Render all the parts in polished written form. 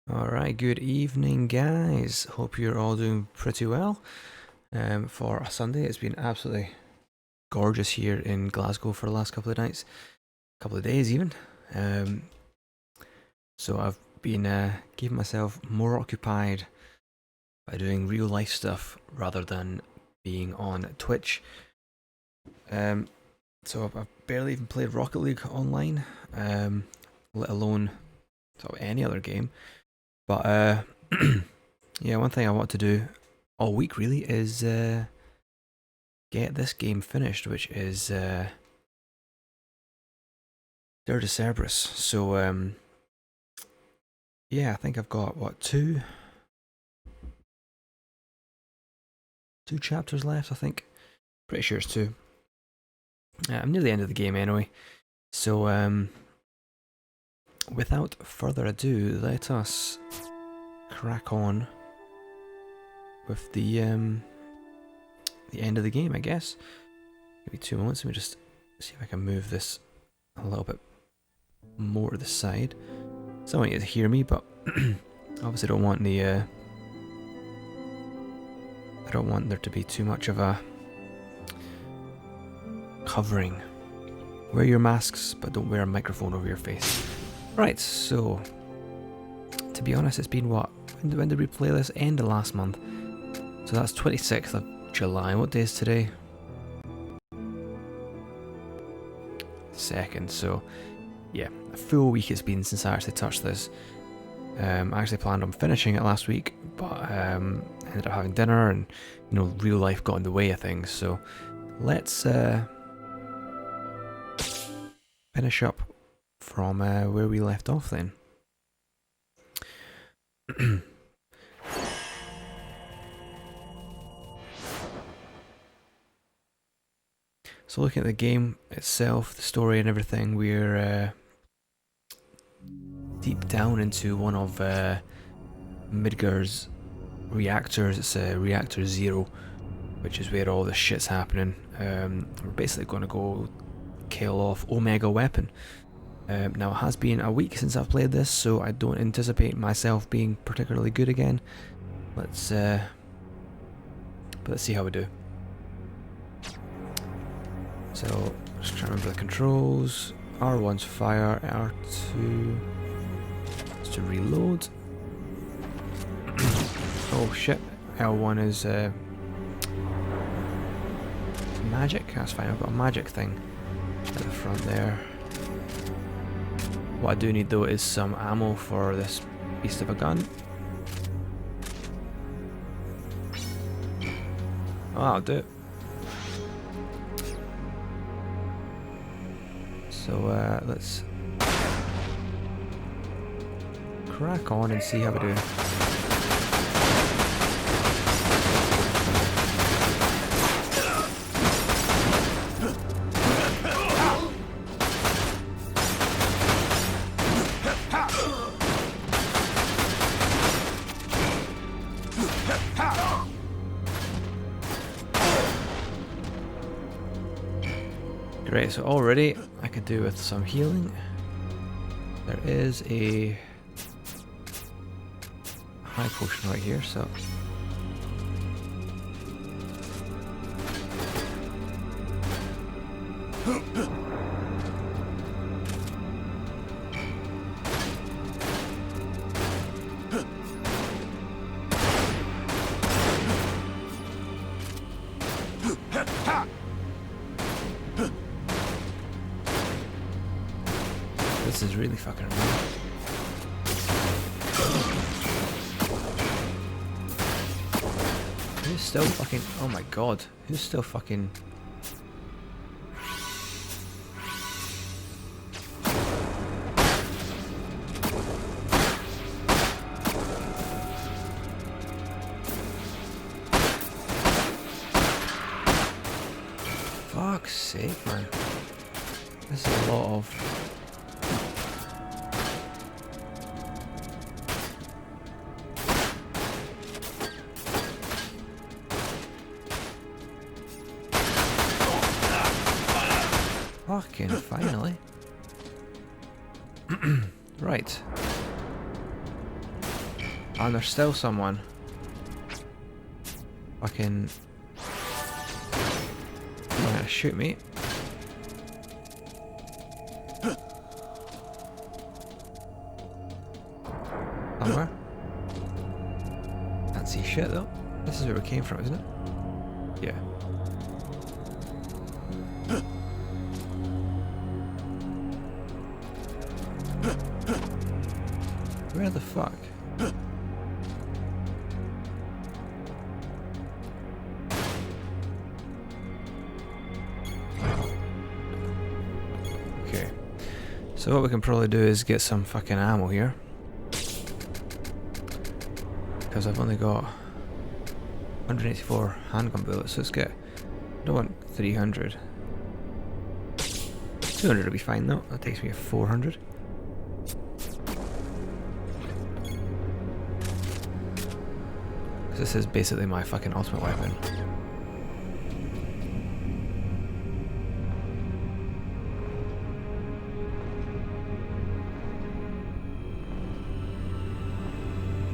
Alright, good evening guys. Hope you're all doing pretty well. For a Sunday, it's been absolutely gorgeous here in Glasgow for the last couple of nights. Couple of days even. So I've been keeping myself more occupied by doing real life stuff rather than being on Twitch. So I've barely even played Rocket League online, let alone sort of any other game. But yeah, one thing I want to do all week really is get this game finished, which is DIRGE CERBERUS. So yeah, I think I've got what two chapters left. I think, pretty sure it's two. I'm near the end of the game anyway. So without further ado, let us crack on with the end of the game, I guess. Give me 2 moments. Let me just see if I can move this a little bit more to the side. Someone needs to hear me, but obviously don't want the I don't want there to be too much of a covering. Wear your masks, but don't wear a microphone over your face. Right, so to be honest, it's been what? When did we play this? End of last month. So that's 26th of July. What day is today? 2nd. So yeah, a full week it's been since I actually touched this. I actually planned on finishing it last week, but ended up having dinner and, you know, real life got in the way of things. So let's finish up from where we left off then. So looking at the game itself, the story and everything, we're deep down into one of Midgar's reactors. It's Reactor 0, which is where all the shit's happening. We're basically going to go kill off Omega Weapon. Now it has been a week since I've played this, so I don't anticipate myself being particularly good again. But let's see how we do. So, just try to remember the controls. R1's fire, R2 is to reload. Oh shit, L1 is magic. That's fine, I've got a magic thing at the front there. What I do need though is some ammo for this beast of a gun. Oh, I'll do it. So let's crack on and see how we do. Great, so already I could do with some healing. There is a high potion right here, so this is really fucking annoying. Who's still fucking... Oh my god. Who's still fucking... Fuck's sake, man. This is a lot of... Fucking finally. Right. And there's still someone. Fucking... You're gonna shoot me. Somewhere. Can't see shit though. This is where we came from, isn't it? Yeah. Where the fuck? Okay. So what we can probably do is get some fucking ammo here. Because I've only got 184 handgun bullets, so let's get... I don't want 300. 200 will be fine though, that takes me to 400. This is basically my fucking ultimate weapon.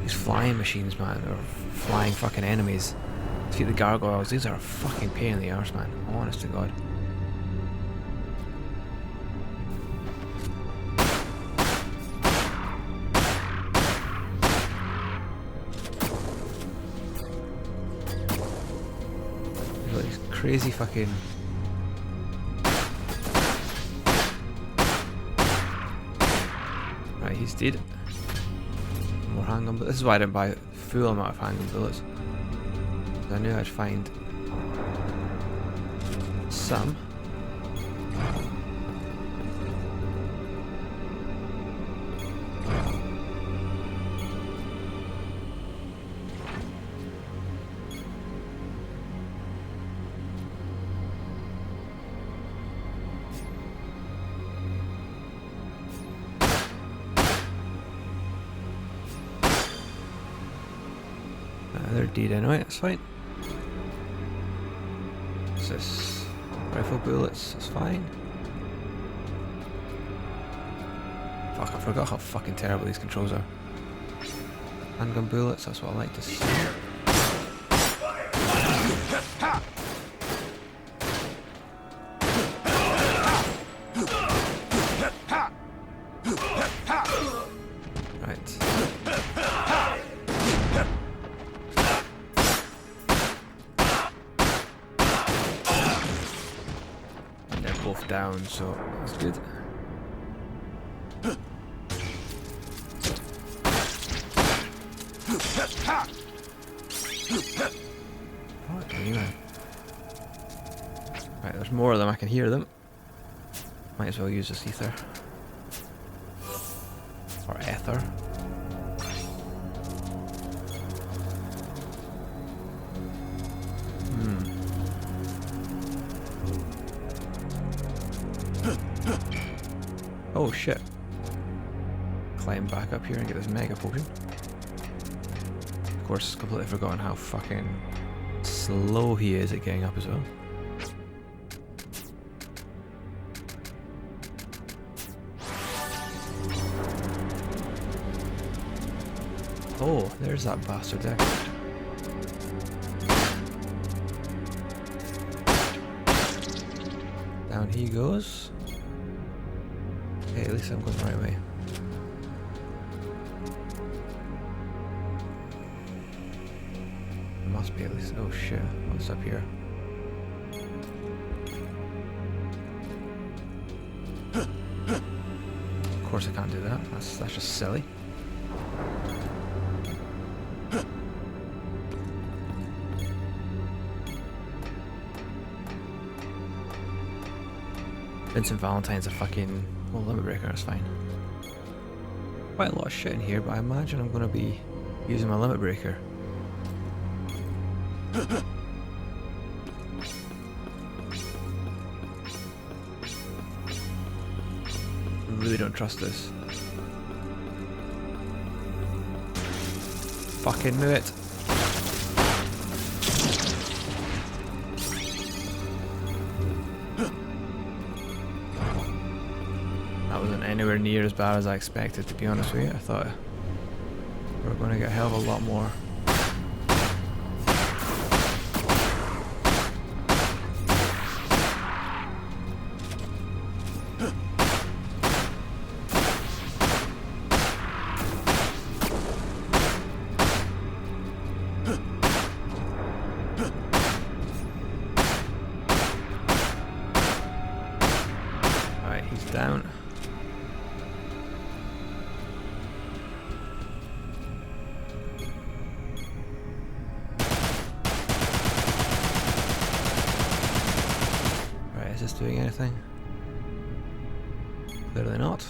These flying machines, man, or flying fucking enemies. Defeat the gargoyles, these are a fucking pain in the arse, man. Honest to God. Crazy fucking... Right, he's dead. More handgun bullets. This is why I didn't buy a full amount of handgun bullets. I knew I'd find some. They're dead anyway, that's fine. What's this? Rifle bullets, that's fine. Fuck, I forgot how fucking terrible these controls are. Handgun bullets, that's what I like to see. Right. Both down, so that's good. Fuck me, man. Right, there's more of them, I can hear them. Might as well use this ether. Or ether. Oh shit. Climb back up here and get this mega potion. Of course, completely forgotten how fucking slow he is at getting up as well. Oh, there's that bastard there. Down he goes. Okay, at least I'm going the right way. Must be at least. Oh shit, what's up here? Of course I can't do that. That's just silly. Vincent Valentine's a fucking limit breaker, that's fine. Quite a lot of shit in here, but I imagine I'm going to be using my limit breaker. I really don't trust this. Fucking knew it. That wasn't anywhere near as bad as I expected, to be honest with you. I thought we were we're going to get a hell of a lot more. Alright, he's down. Is this doing anything? Clearly not.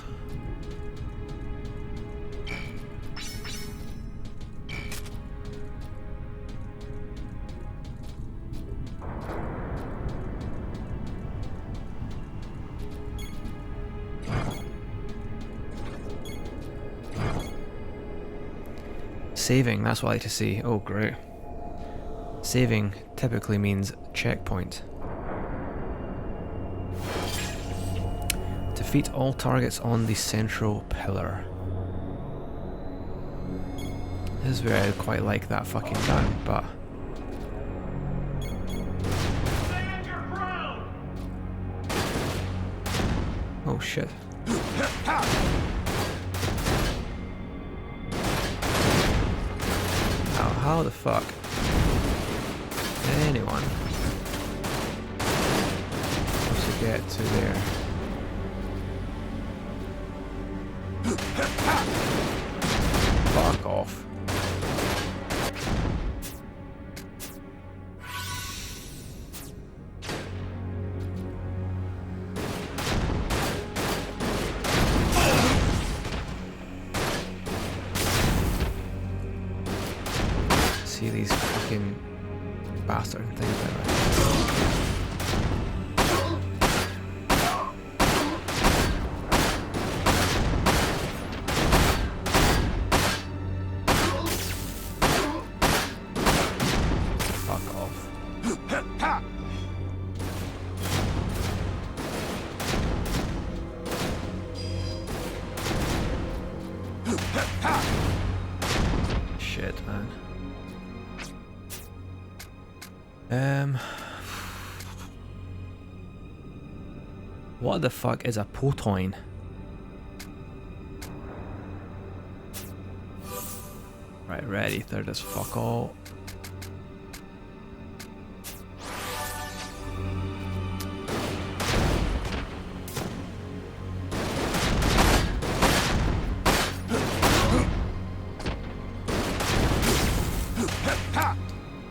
Saving, that's what I like to see. Oh, great. Saving typically means checkpoint. Defeat all targets on the central pillar. This is where I quite like that fucking gun, but... oh shit. How the fuck? Anyone wants to get to there? Fuck off. See these fucking bastard things like that. Shit, man. What the fuck is a potoin? Right, ready, third as fuck all.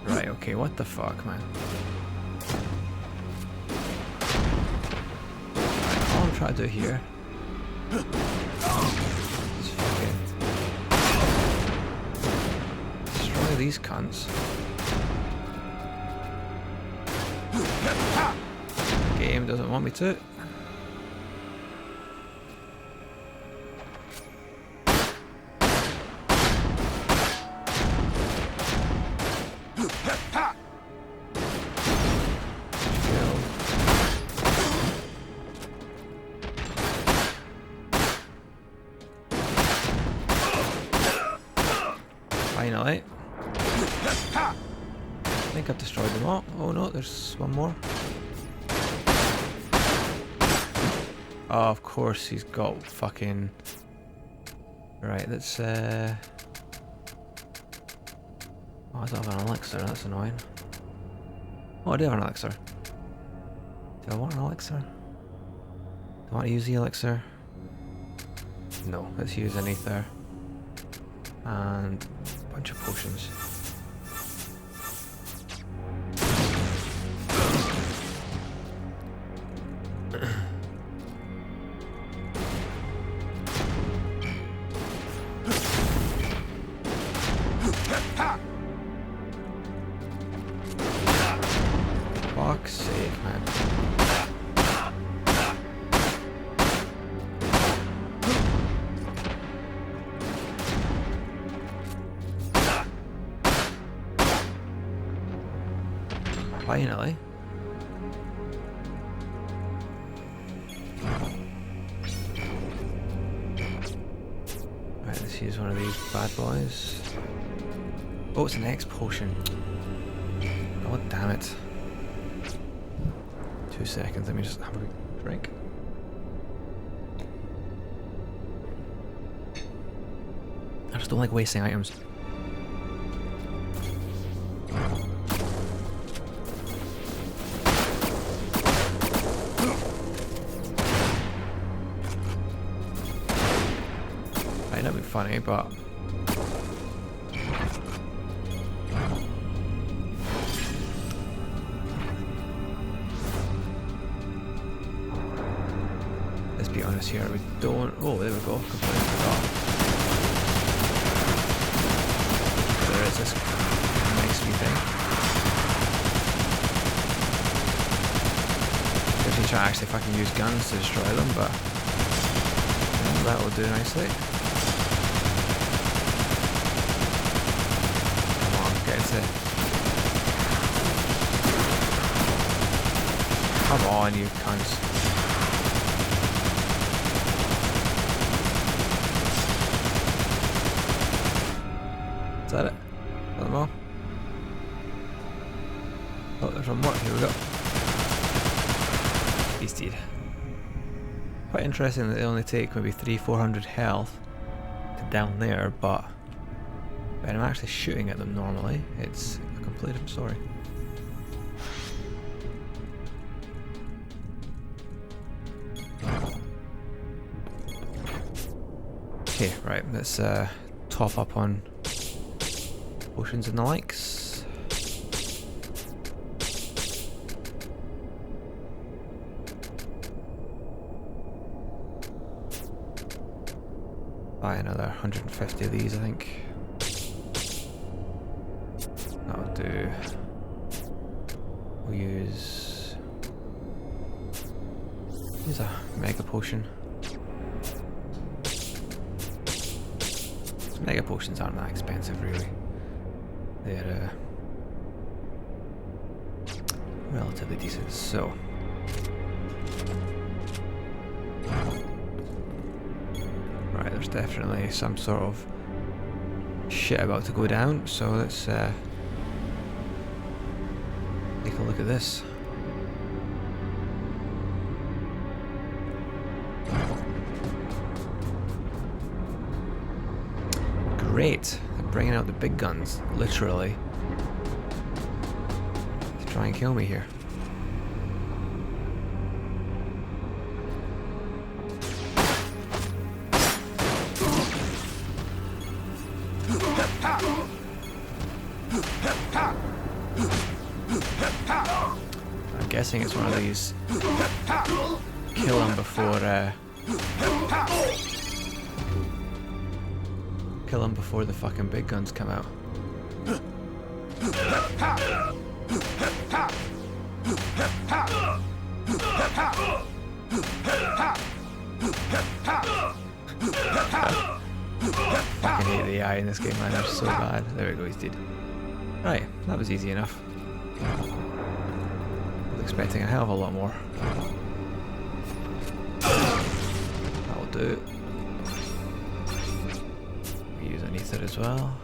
Right, okay, what the fuck, man? All I'm trying to do here is fucking destroy these cunts. Game doesn't want me to. Finally. I think I've destroyed them all. Oh no, there's one more. Oh, of course he's got fucking... Right, let's oh, I don't have an elixir, that's annoying. Oh, I do have an elixir. Do I want an elixir? Do I want to use the elixir? No, let's use an ether. And a bunch of potions. Fuck's sake, man. Finally. Right, let's Let's use one of these bad boys. Oh, it's an X potion. Oh, damn it. 2 seconds, let me just have a drink. I just don't like wasting items. Might not be funny, but let's be honest here, we don't. Oh, there we go. Completely forgot. There is this nice wee thing. If you try to actually fucking use guns to destroy them, but yeah, that will do nicely. Come on, get into it. Come on, you cunts. Is that it? Is that them all? Oh, there's one more. Here we go. He's dead. Quite interesting that they only take maybe 300-400 health to down there, but when I'm actually shooting at them normally, it's a complete different story. Okay, right, let's top up on potions and the likes. Buy another 150 of these, I think. That'll do. We'll use a mega potion. Mega potions aren't that expensive, really. They're relatively decent. So, right, there's definitely some sort of shit about to go down. So let's take a look at this. Great, they're bringing out the big guns, literally, to try and kill me here. I'm guessing it's one of these kill them before kill them before the fucking big guns come out. Fucking hate the AI in this game, man. They're so bad. There we go, he's dead. Right, that was easy enough. I was expecting a hell of a lot more. That'll do. Use underneath it as well.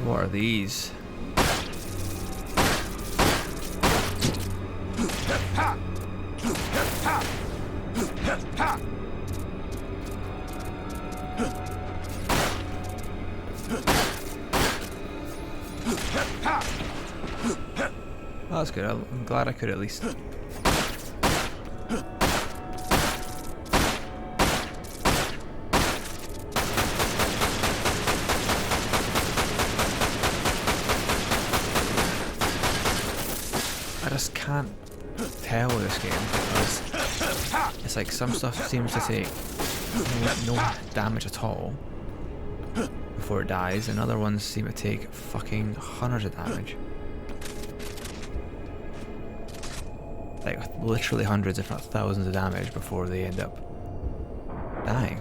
What are these? Oh, that's good. I'm glad I could at least. I just can't tell with this game because it's like some stuff seems to take no damage at all before it dies, and other ones seem to take fucking hundreds of damage. Like literally hundreds if not thousands of damage before they end up dying.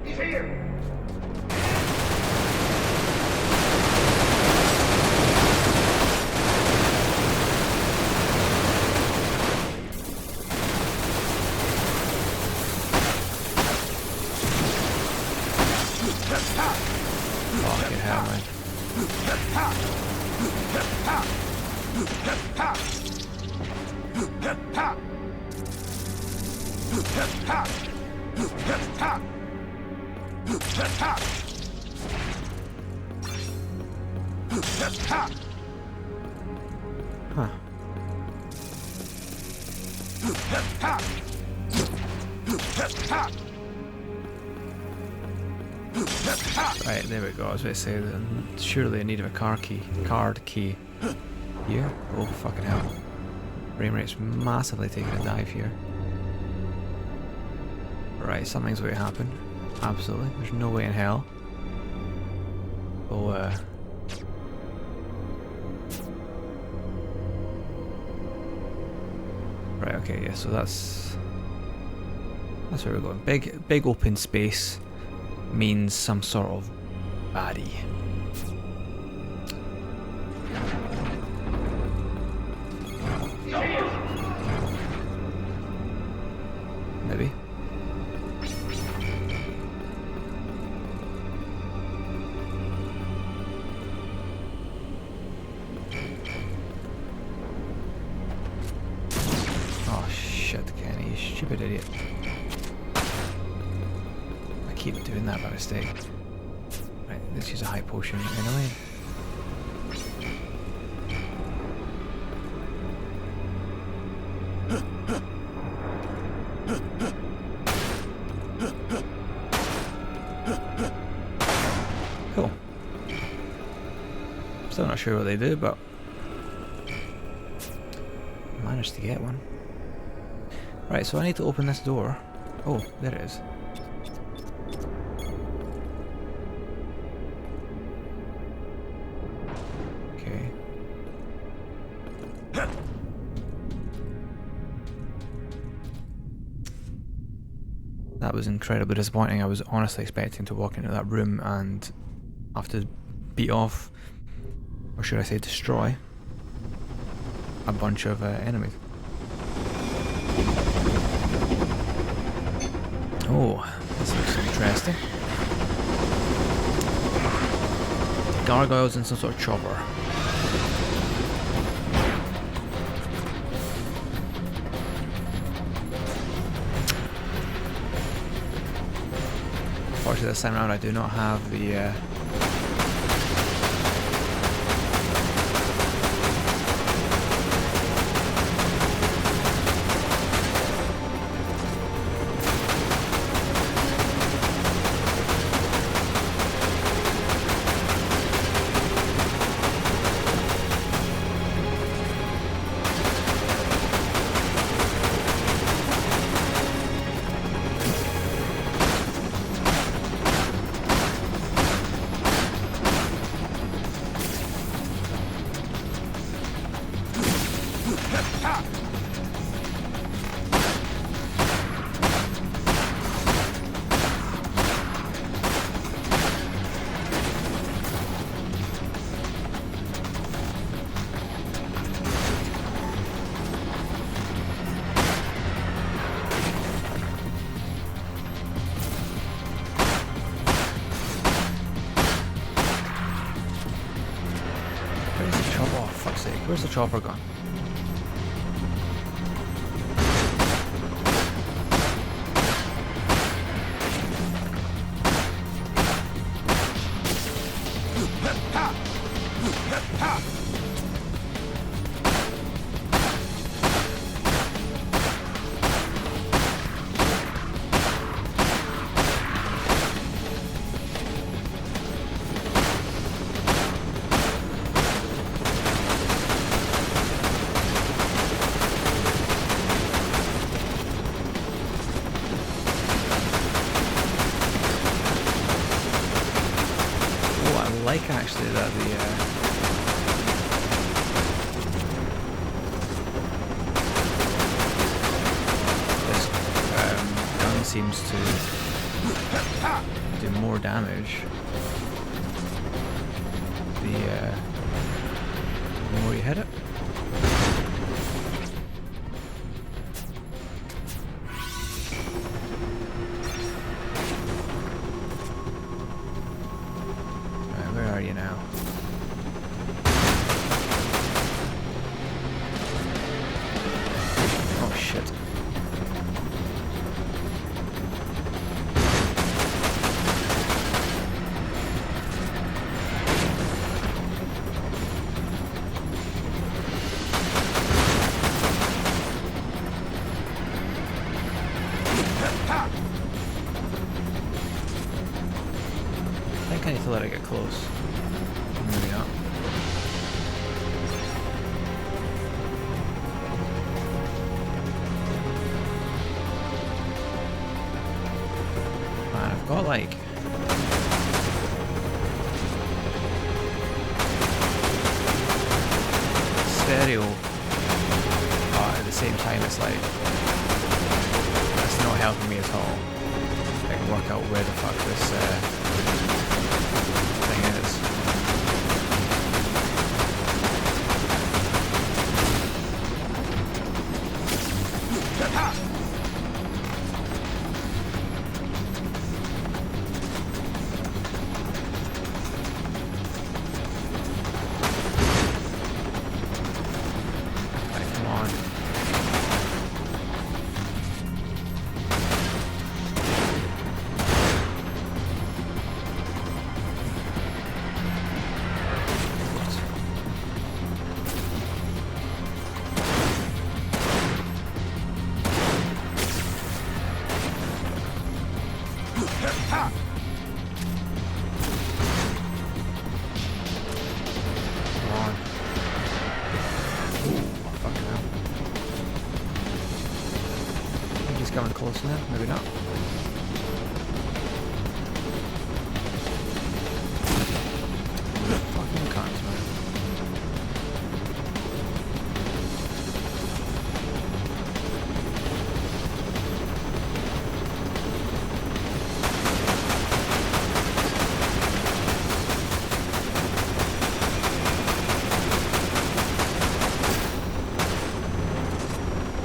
He's here! Fucking hell, man. Huh. Right, there we go. I was about to say that surely I need a card key here. Oh fucking hell. Frame rate's massively taking a dive here. Right, something's going to happen. Absolutely. There's no way in hell. Oh, right, okay, yeah, so that's where we're going. Big open space means some sort of baddie. Maybe. Oh shit, Kenny, you stupid idiot. I keep doing that by mistake. Right, let's use a high potion anyway. Cool. Still not sure what they do, but I managed to get one. Right, so I need to open this door. Oh, there it is. Okay. That was incredibly disappointing. I was honestly expecting to walk into that room and have to beat off, or should I say destroy, a bunch of enemies. Oh, this looks interesting. Gargoyles and some sort of chopper. Unfortunately, this time around I do not have the Where's the chopper gone? Like actually that seems to do more damage the more you hit it. Right, where are you now? Oh shit. I think I need to let it get close. Maybe not. Man, I've got like stereo at the same time. It's like that's not helping me at all. I can work out where the fuck this thing is. Right, come on. Come on. Ooh, fucking hell. Maybe he's coming close now, maybe not. Fucking cunts, man.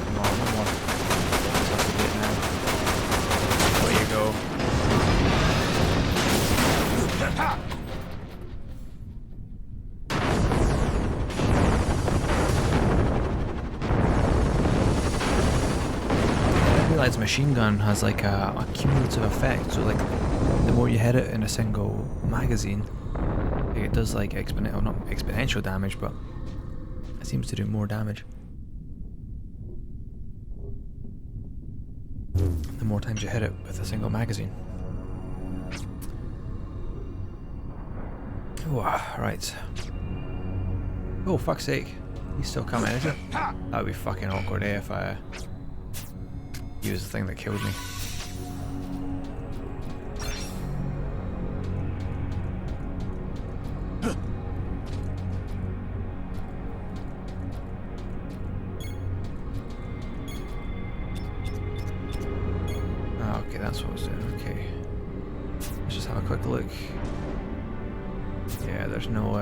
Come on, one more. Investigate now. There you go. I realised machine gun has like a cumulative effect, so like the more you hit it in a single magazine, it does like exponential, not exponential damage, but it seems to do more damage the more times you hit it with a single magazine. Ooh, right. Oh, fuck's sake. He's still coming, is he? That would be fucking awkward, if I use the thing that killed me. Ah, okay, that's what I was doing. Okay. Let's just have a quick look. Yeah, there's no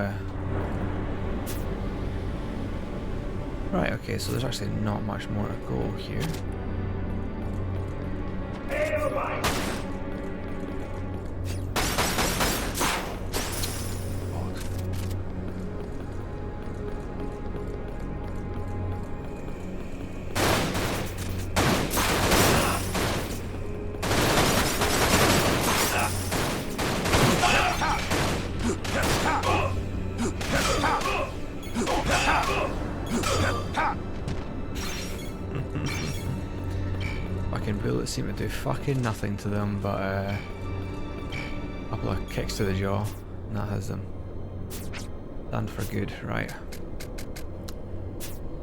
Right, okay, so there's actually not much more to go here. Fucking bullets seem to do fucking nothing to them, but a couple of kicks to the jaw, and that has them done for good. Right.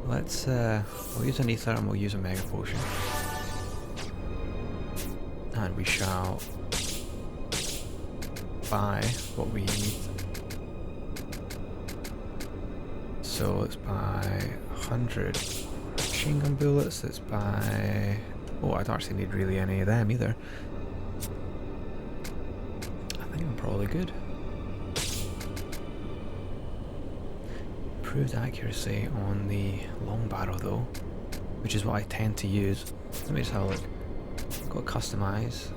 Let's we'll use an ether and we'll use a mega potion. And we shall buy what we need. So let's buy 100 machine gun bullets, let's buy Oh, I don't actually need really any of them either. I think I'm probably good. Improved accuracy on the long barrel though, which is what I tend to use. Let me just have a look. Got customize.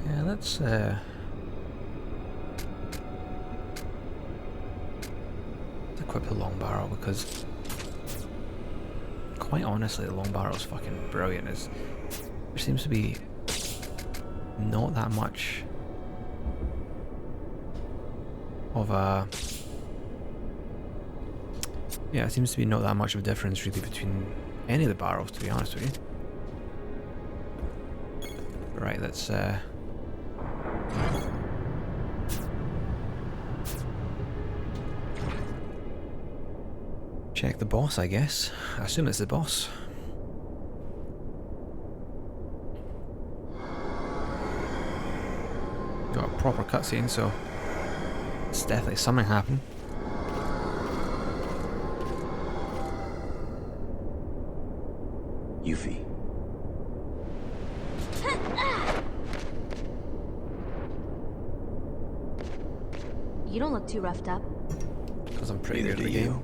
Yeah, let's equip the long barrel because, quite honestly, the long barrel is fucking brilliant. There seems to be not that much of a... Yeah, it seems to be not that much of a difference really between any of the barrels, to be honest with you. Right, let's check the boss, I guess. I assume it's the boss. Got a proper cutscene, so it's definitely something happened. Yuffie. You don't look too roughed up. Because I'm pretty Neither good at do the game. you.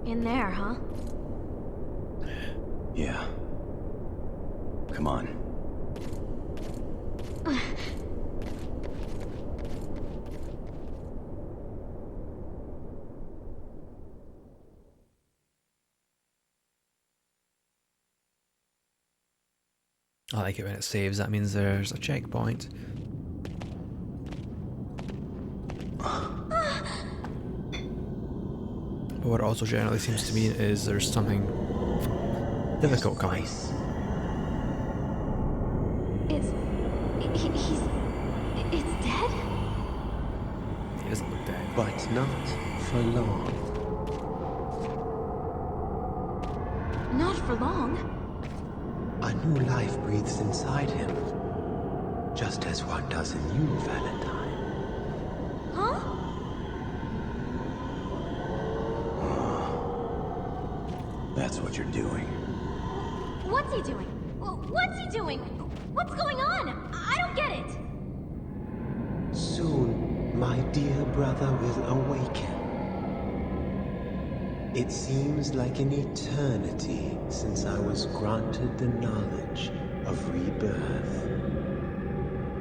In there, huh? Yeah. Come on. I like it when it saves, that means there's a checkpoint. But what it also generally seems to mean is there's something difficult coming. He's dead? He doesn't look dead. But not for long. Not for long. A new life breathes inside him, just as one does in you, Valentine. Huh? That's what you're doing. What's he doing? What's he doing? What's going on? I don't get it. Soon, my dear brother will awaken. It seems like an eternity since I was granted the knowledge of rebirth.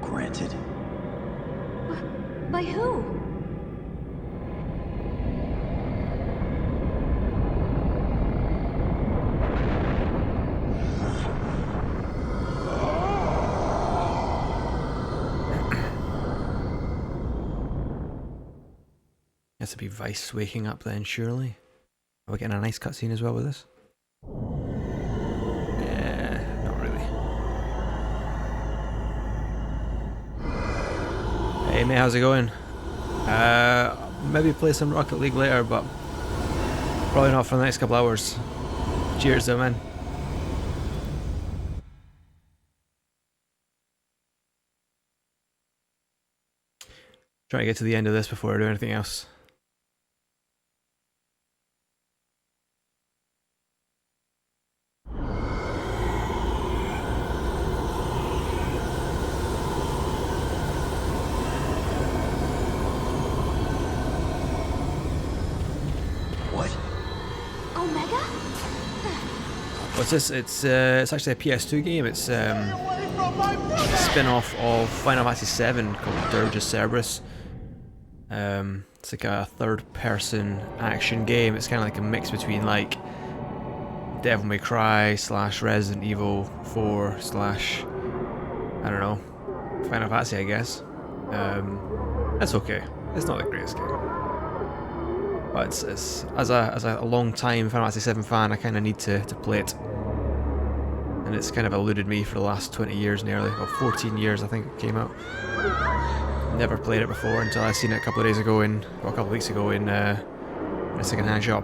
Granted. By who? Has to be Vice waking up then, surely. Are we getting a nice cutscene as well with this? Yeah, not really. Hey mate, how's it going? Maybe play some Rocket League later, but probably not for the next couple hours. Cheers though, man. Trying to get to the end of this before I do anything else. What? Omega? What's this? It's actually a PS2 game. It's a spin-off of Final Fantasy VII called DIRGE CERBERUS. It's like a third-person action game. It's kind of like a mix between like Devil May Cry / Resident Evil 4 / I don't know, Final Fantasy, I guess. That's okay. It's not the greatest game, but it's as a long-time Final Fantasy VII fan, I kind of need to play it. And it's kind of eluded me for the last 20 years nearly, or 14 years I think it came out. Never played it before until I seen it a couple of days ago a couple of weeks ago in a second-hand shop.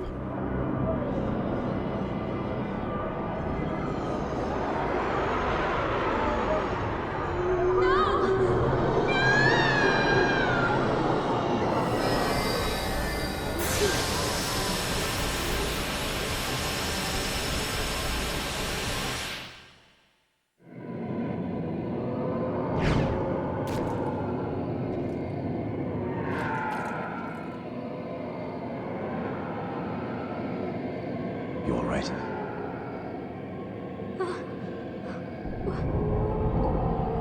right?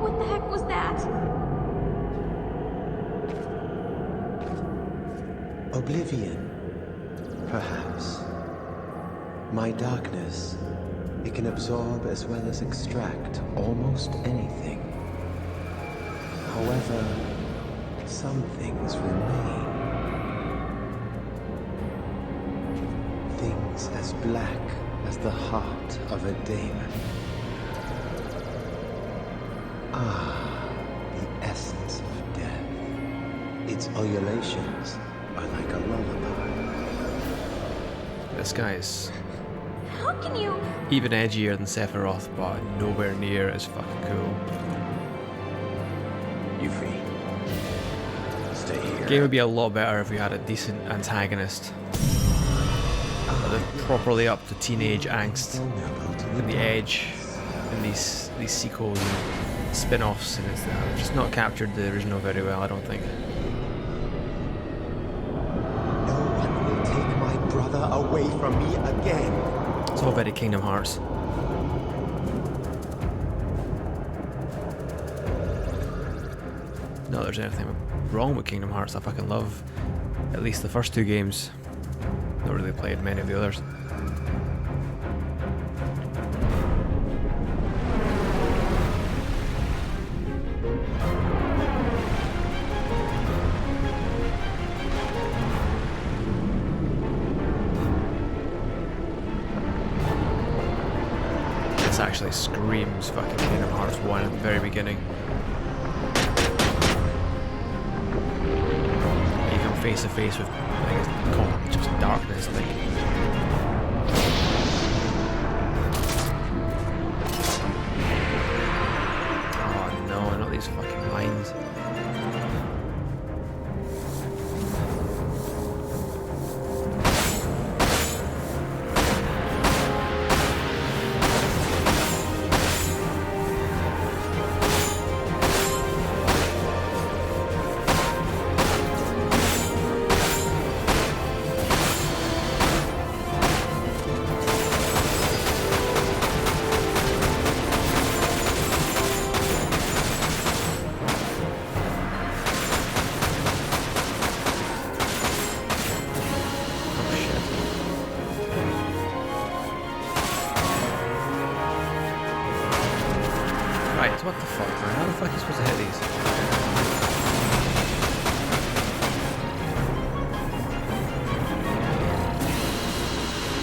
What the heck was that? Oblivion, perhaps. My darkness, it can absorb as well as extract almost anything. However, some things remain. Things as black as the heart of a demon. Ah, the essence of death. Its ululations are like a lullaby. This guy is How can you? even edgier than Sephiroth, but nowhere near as fucking cool. Yuffie, stay The here. game would be a lot better if we had a decent antagonist that lived properly up to teenage angst Vulnerable to and the edge in these sequels and spin-offs, and it's just not captured the original very well, I don't think. No one will take my brother away from me again. It's all very Kingdom Hearts. Not that there's anything wrong with Kingdom Hearts. I fucking love at least the first two games. Not really played many of the others. This actually screams fucking Kingdom Hearts 1 at the very beginning. You come face to face with, I think it's called just darkness, I think. Oh no, not these fucking lines. Right, what the fuck, man? How the fuck are you supposed to hit these?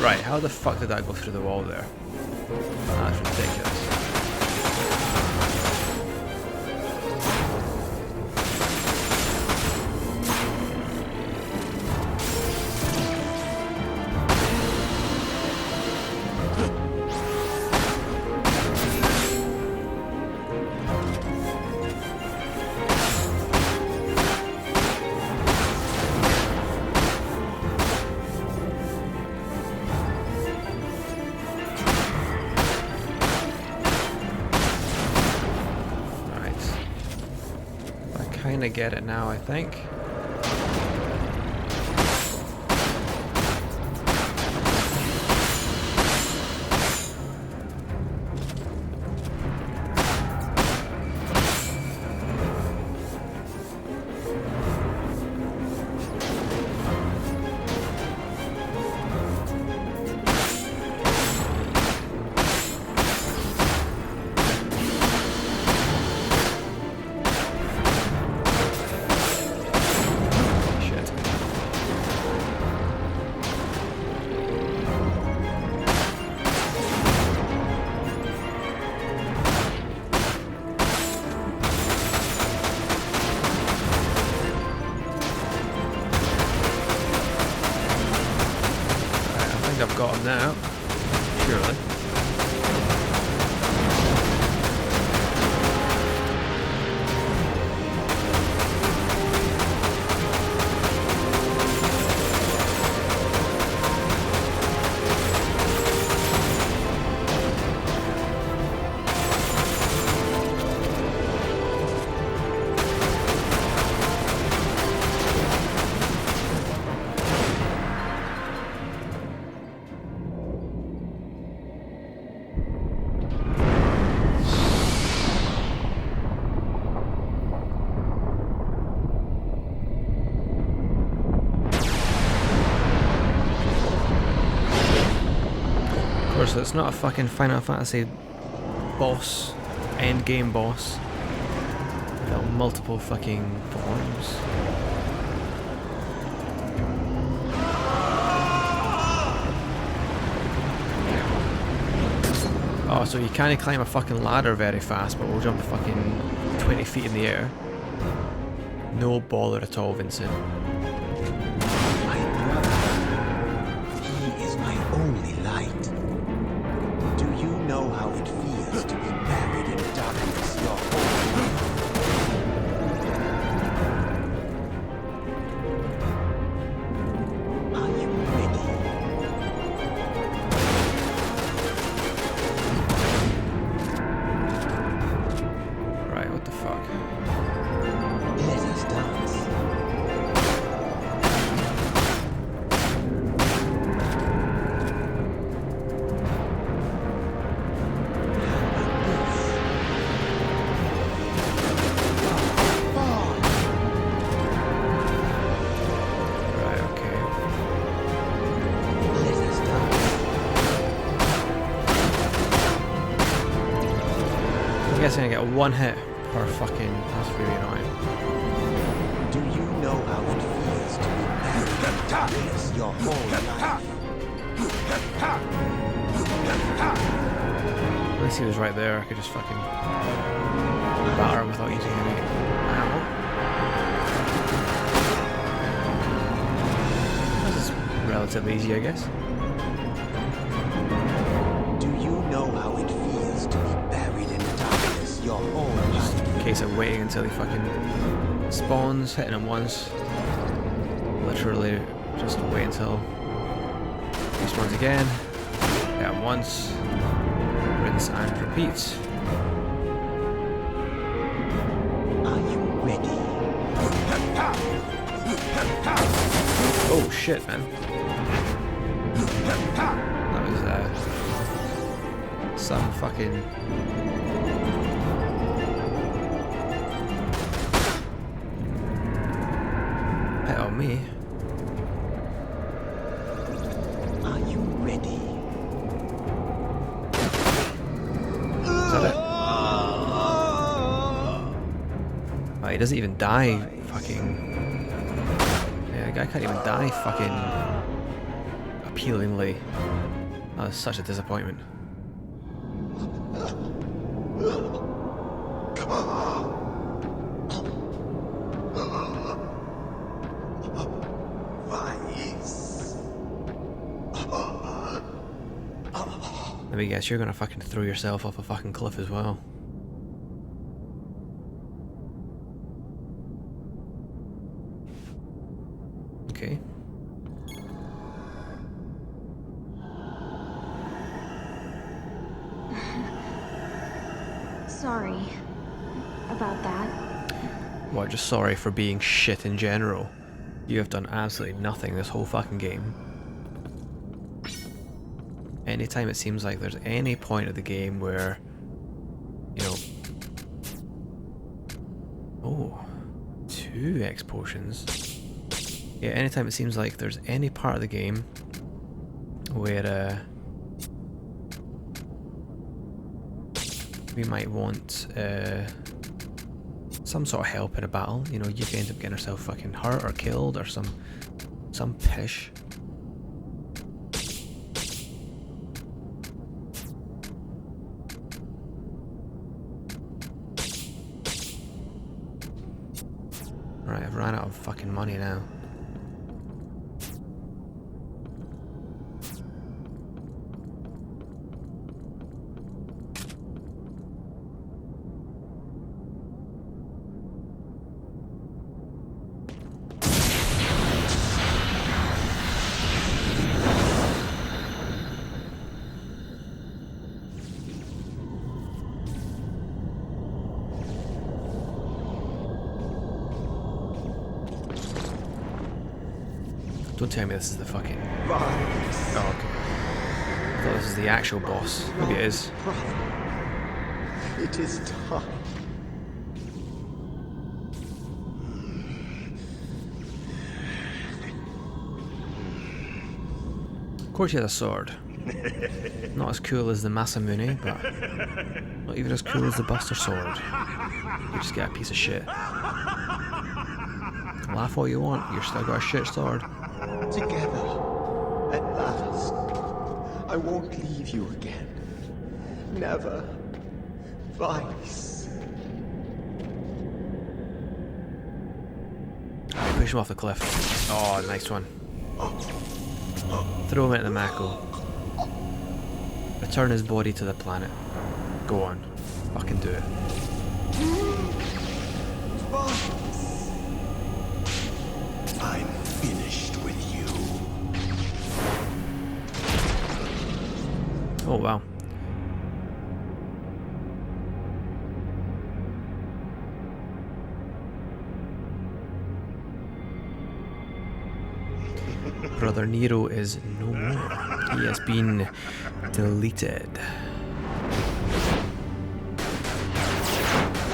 Right, how the fuck did that go through the wall there? That's ridiculous. Kinda get it now, I think. I've got him now. Surely. so it's not a fucking Final Fantasy boss, end game boss. Got multiple fucking forms. Oh, so you can't climb a fucking ladder very fast, but we'll jump fucking 20 feet in the air. No bother at all, Vincent. My brother. He is my only light. Do you know how it feels to be buried in darkness your whole life? Are you ready? Right, what the fuck? Let us dance. Right, okay. Let us dance. I'm guessing I get one hit per fucking... That's really annoying. Do you know how it feels to be buried in darkness your whole life? Unless he was right there, I could just fucking batter him without using any ammo. This is relatively easy, I guess. Do you know how it feels to be buried in darkness your whole life? In case I'm waiting until he fucking spawns, hitting him once. Literally just wait until he spawns again. Hit him once. Rinse and repeat. Are you ready? Oh shit, man. That was some fucking... hit on me. Are you ready? Is that it? Oh, he doesn't even die fucking... Yeah, the guy can't even die fucking appealingly. That was such a disappointment. Let me guess, you're gonna fucking throw yourself off a fucking cliff as well. Okay. Sorry about that. What, just sorry for being shit in general? You have done absolutely nothing this whole fucking game. Anytime it seems like there's any point of the game where, you know... Oh, 2 X potions. Yeah, anytime it seems like there's any part of the game where we might want some sort of help in a battle, you know, you can end up getting yourself fucking hurt or killed or some pish. Right, I've ran out of fucking money now. Don't tell me this is the fucking... Oh, okay. I thought this is the actual boss. Maybe it is. It is time. Of course he has a sword. Not as cool as the Masamune, but not even as cool as the Buster Sword. You just get a piece of shit. Laugh all you want, you're still got a shit sword. Together, at last. I won't leave you again. Never. Vice. Push him off the cliff. Oh, nice one. Throw him into the Mako. Return his body to the planet. Go on. Fucking do it. I'm finished with you. Oh, wow. Brother Nero is no more. He has been deleted.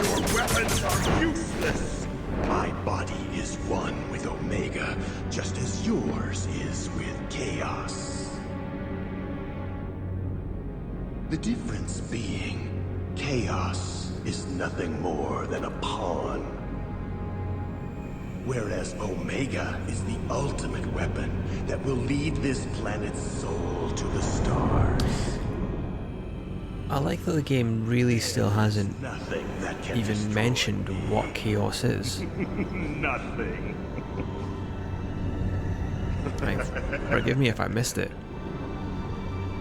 Your weapons are useless. My body is one with Omega, just as yours is with Chaos. The difference being, Chaos is nothing more than a pawn. Whereas Omega is the ultimate weapon that will lead this planet's soul to the stars. I like that the game really still hasn't Nothing that can even destroy mentioned me. what Chaos is. Nothing. Right, forgive me if I missed it.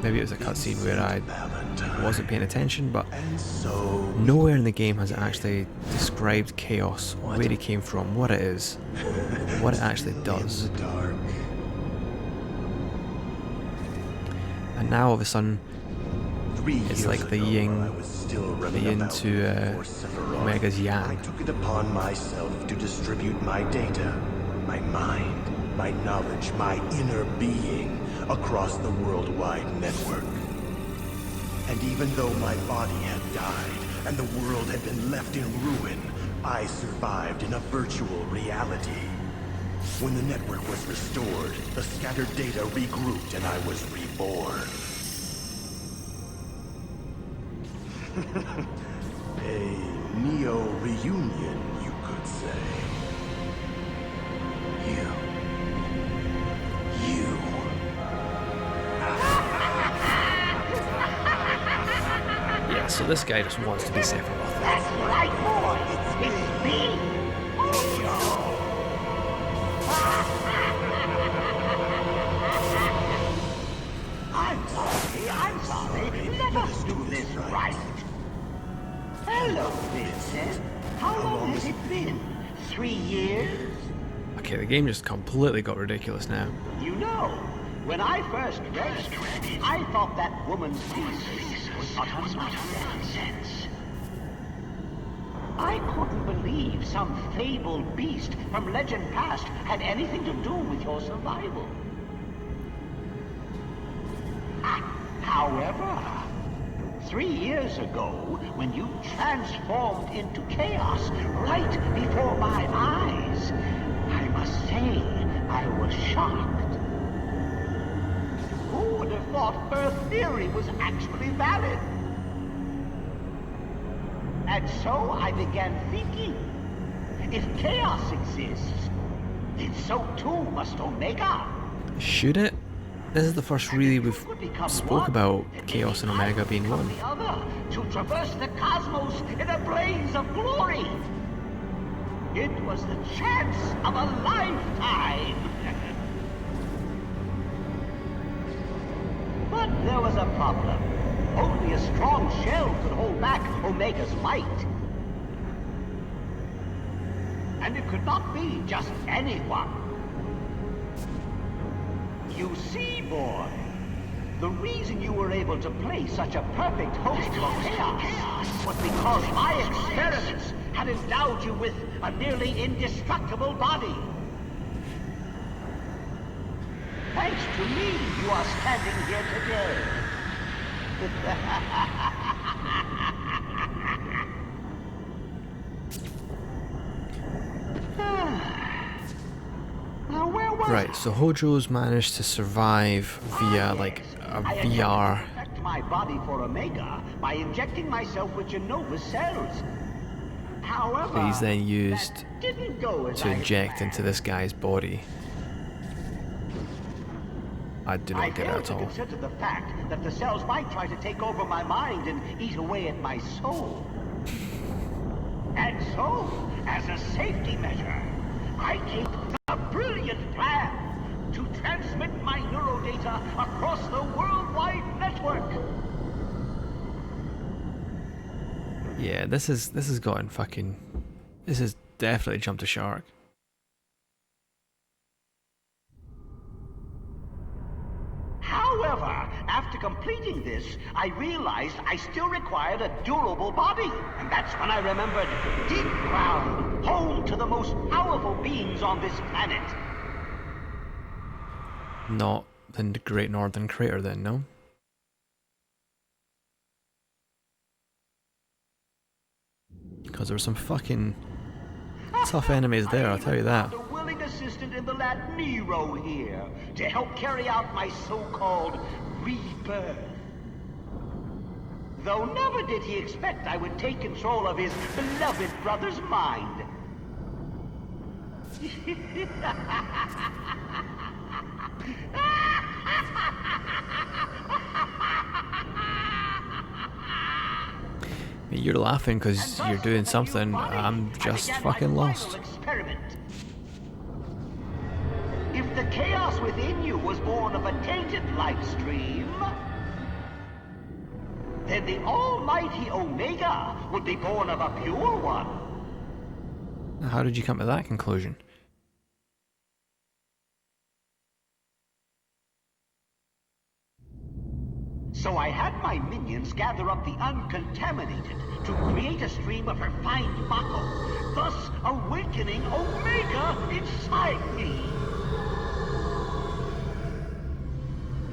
Maybe it was a cutscene where I wasn't paying attention, but And so nowhere in the game has it actually described Chaos, where it came from, what it is, what it actually does. in the dark. And now all of a sudden, 3 it's years like the ago, yin- while I was still running the yin about to, for Sephiroth, Omega's yang. I took it upon myself to distribute my data, my mind, my knowledge, my inner being across the worldwide network. And even though my body had died and the world had been left in ruin, I survived in a virtual reality. When the network was restored, the scattered data regrouped and I was reborn. A neo-reunion, you could say. You. Yeah, so this guy just wants to be Sephiroth. That's right, boy. It's me. I'm sorry. Let us do this right. Hello, Vincent. How long has it been? 3 years? Okay, the game just completely got ridiculous now. You know, when I first read it, I thought that woman's thesis was utter nonsense. I couldn't believe some fabled beast from legend past had anything to do with your survival. However, 3 years ago, when you transformed into chaos right before my eyes, I must say I was shocked. Who would have thought her theory was actually valid? And so I began thinking, if chaos exists, then so too must Omega. Should it? This is the first really we've spoke about Chaos and Omega being one. The other to traverse the cosmos in a blaze of glory. It was the chance of a lifetime. But there was a problem. Only a strong shell could hold back Omega's might. And it could not be just anyone. You see, boy, the reason you were able to play such a perfect host for chaos was because my experiments had endowed you with a nearly indestructible body. Thanks to me, you are standing here today. Now, where was Right, so Hojo's managed to survive via like I VR. attempted to perfect my body for Omega by injecting myself with Genova's cells. However, He's then used that didn't go as to I inject planned. into this guy's body. I do I not get it failed at to all. consider the fact that the cells might try to take over my mind and eat away at my soul. And so, as a safety measure, I came up with a brilliant plan to transmit my neurodata across the worldwide network. Yeah, this has gotten fucking. This has definitely jumped a shark. However, after completing this, I realized I still required a durable body. And that's when I remembered Deep Ground, home to the most powerful beings on this planet. Not the Great Northern Crater, then, no? Because there were some fucking tough enemies there, I'll tell you that. A willing assistant in the lad Nero here to help carry out my so-called rebirth. Though never did he expect I would take control of his beloved brother's mind. I mean, you're laughing because you're doing something. I'm just fucking lost. Experiment. If the chaos within you was born of a tainted life stream, then the almighty Omega would be born of a pure one. How did you come to that conclusion? So I had my minions gather up the uncontaminated to create a stream of refined Mako, thus awakening Omega inside me.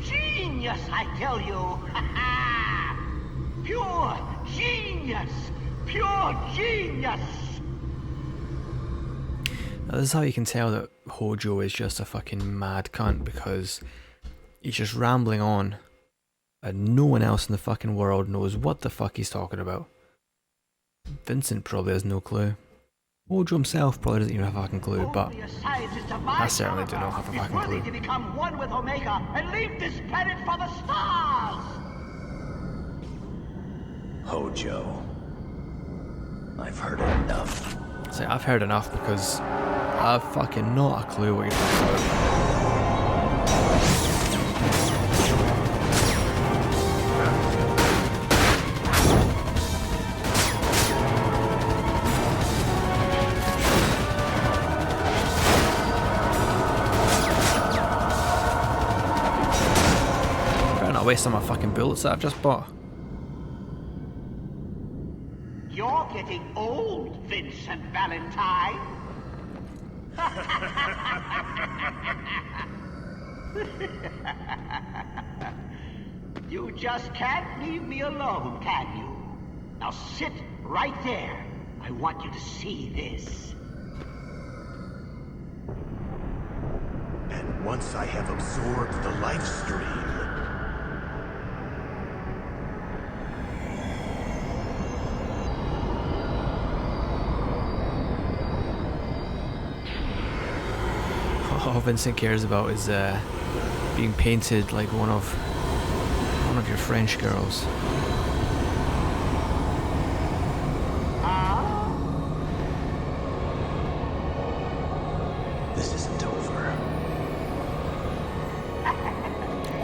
Genius, I tell you! Pure genius! Pure genius! Now, this is how you can tell that Hojo is just a fucking mad cunt, because he's just rambling on and no one else in the fucking world knows what the fuck he's talking about. Vincent probably has no clue. Hojo himself probably doesn't even have a fucking clue, but I certainly do not have a fucking clue. To become one with Omega and leave this planet for the stars! Hojo. I've heard enough. See, I've heard enough because I've fucking not a clue what you're talking about. Waste on my fucking bullets that I've just bought. You're getting old, Vincent Valentine. You just can't leave me alone, can you? Now sit right there. I want you to see this. And once I have absorbed the life stream, all Vincent cares about is being painted like one of your French girls. this isn't over.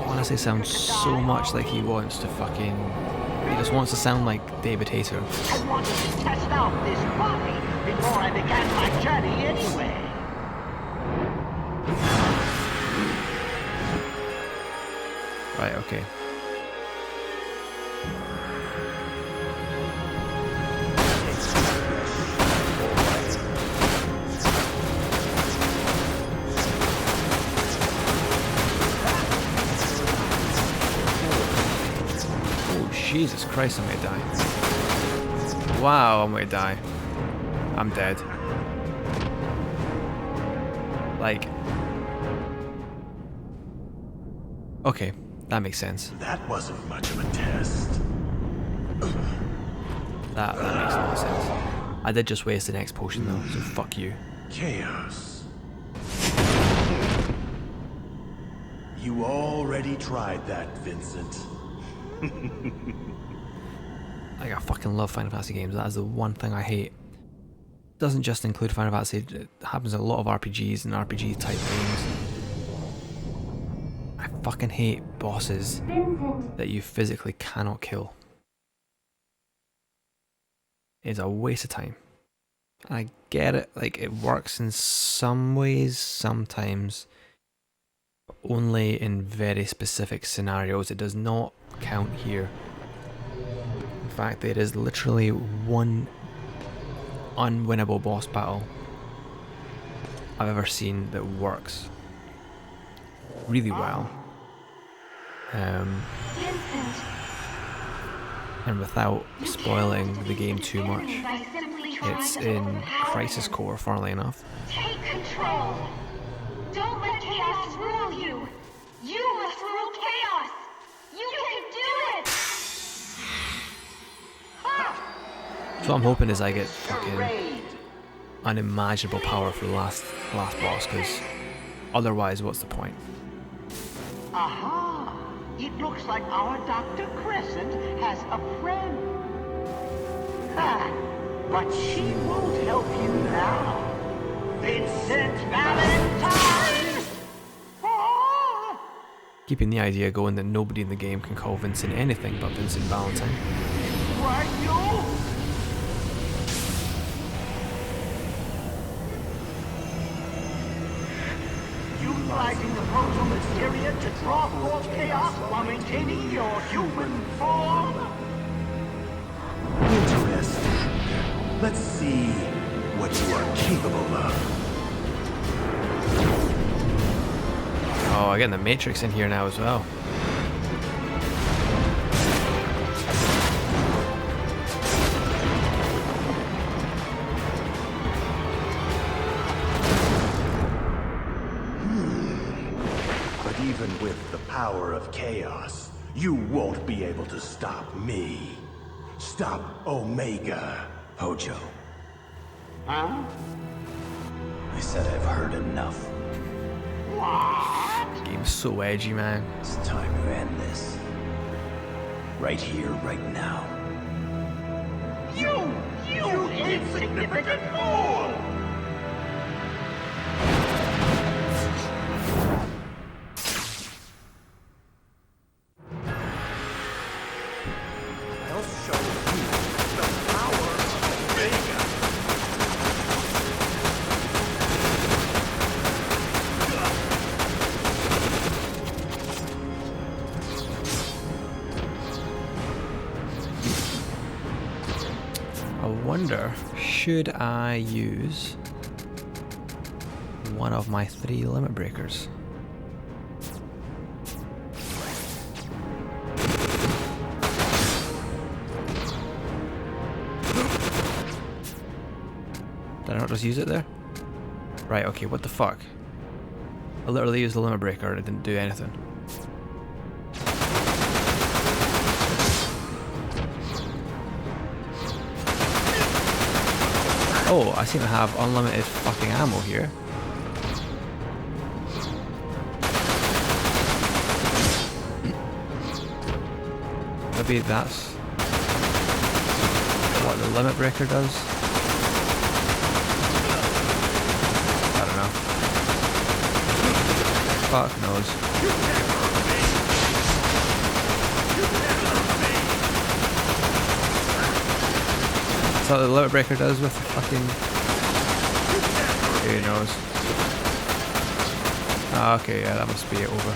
Honestly, sounds so much like he wants to fucking. He just wants to sound like David Hayter. I wanted to test out this body before I began my journey anyway. Right, okay. Oh, Jesus Christ, I'm gonna die. Wow, I'm gonna die. I'm dead. Like... Okay, That makes sense. That wasn't much of a test. That makes a lot of sense. I did just waste the next potion though, so fuck you. Chaos. You already tried that, Vincent. Like, I fucking love Final Fantasy games. That is the one thing I hate. Doesn't just include Final Fantasy, it happens in a lot of RPGs and RPG type games. I fucking hate bosses that you physically cannot kill. It's a waste of time. I get it, like, it works in some ways sometimes, but only in very specific scenarios. It does not count here. In fact, there is literally one unwinnable boss battle I've ever seen that works really well. And without spoiling the game too much, it's in Crisis Core, funnily enough. Take control. Don't let chaos rule you. You must rule chaos. You can do it. So what I'm hoping is I get fucking unimaginable power for the last boss, because otherwise, what's the point? Aha! It looks like our Dr. Crescent has a friend. Ha! But she won't help you now. Vincent Valentine! Ah! Keeping the idea going that nobody in the game can call Vincent anything but Vincent Valentine. Why, you? Utilizing the proto materia to draw forth chaos while maintaining your human form? Interesting. Let's see what you are capable of. Oh, again, the Matrix in here now as well. But even with the power of chaos, you won't be able to stop me. Stop Omega. Hojo, Huh? I said I've heard enough. What? Game's so edgy, man. It's time to end this. Right here, right now. You insignificant fool! I'll show you the power of Omega. I wonder, should I use one of my 3 limit breakers? Did I not just use it there? Right, okay, what the fuck? I literally used the limit breaker and it didn't do anything. Oh, I seem to have unlimited fucking ammo here. Maybe that's what the limit breaker does. I don't know. Fuck knows. That's what the limit breaker does with the fucking... Who knows? Ah, okay, yeah, that must be it over.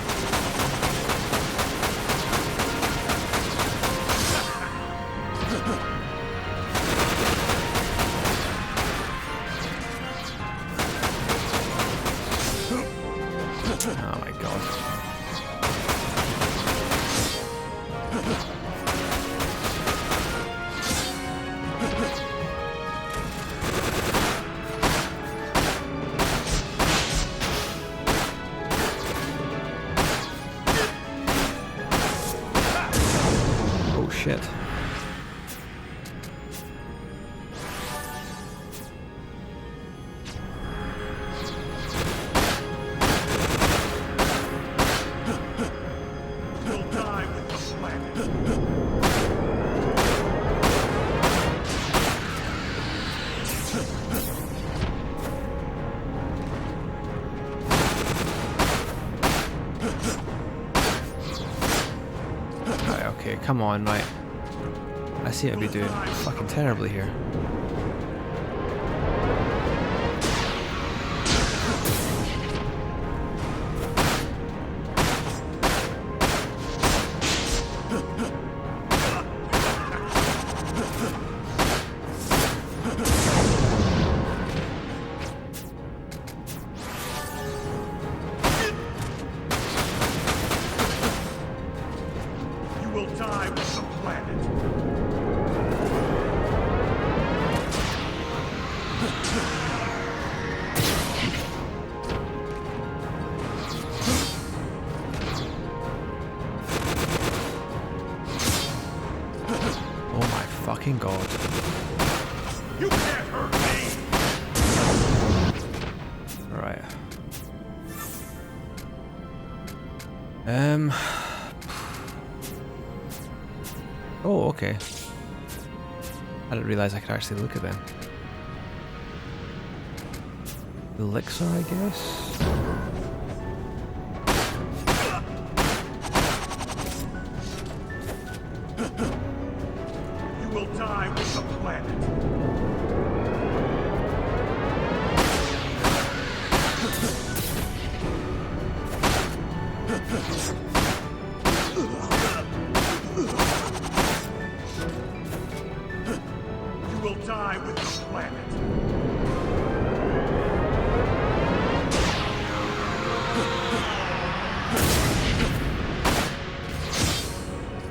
Oh my god. shit. You'll die with the planet. Right, okay, come on, right. I seem to be doing fucking terribly here. You will die with the planet. Oh my fucking god. You can't hurt me. Right. Oh, okay. I didn't realize I could actually look at them. Elixir, I guess? You will die with the planet. You will die with the planet.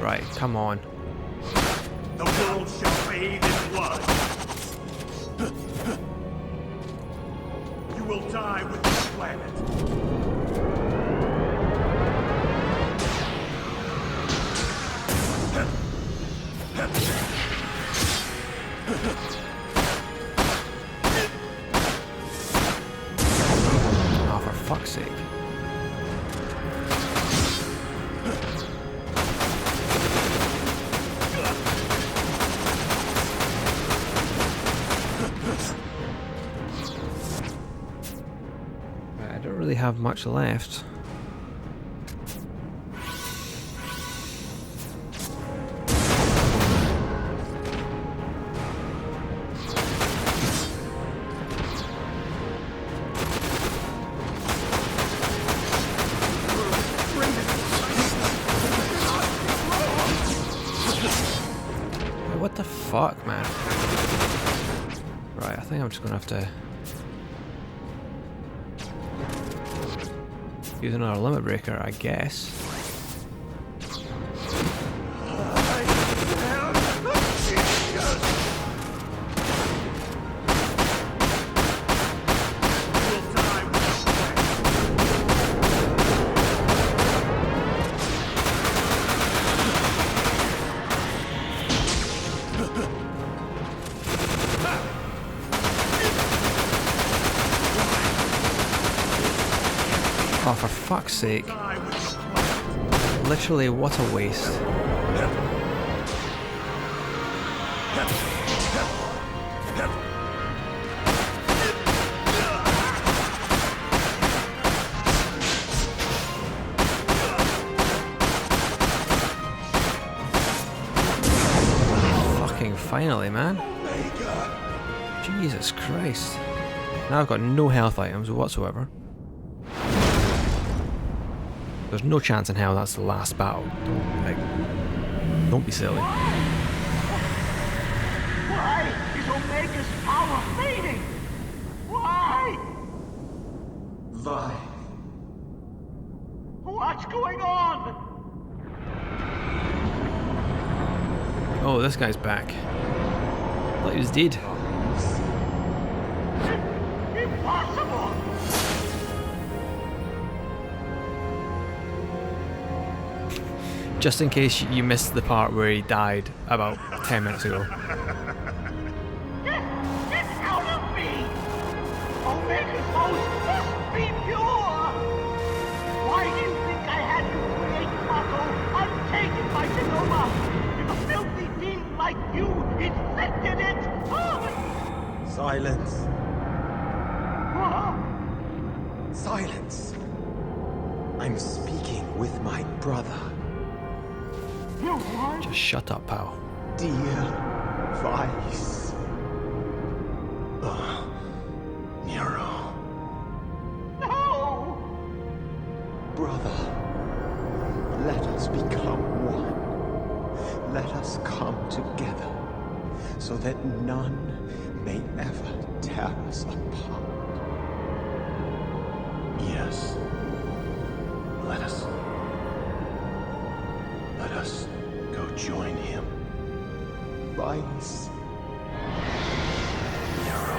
Right, come on. The world shall bathe in blood. You will die with the planet. Oh, for fuck's sake. Right, I don't really have much left. What the fuck, man? Right, I think I'm just gonna have to use another limit breaker, I guess. Oh, for fuck's sake. Literally, what a waste. Fucking finally, man. Jesus Christ. Now I've got no health items whatsoever. There's no chance in hell that's the last battle. Don't be silly. Why is Omega's power fading? Why? Vi. What's going on? Oh, this guy's back. I thought he was dead. Impossible! Just in case you missed the part where he died about 10 minutes ago. Get out of me! Omega's host must be pure! Why do you think I had you create Mako untainted by Genoma? If a filthy fiend like you infected it! Silence. Huh? Silence. I'm speaking with my brother. You what? Just shut up, pal. Dear Vice. Nero. No! Brother, let us become one. Let us come together so that none may ever tear us apart. Yes. Let us go join him. Vice. Nero.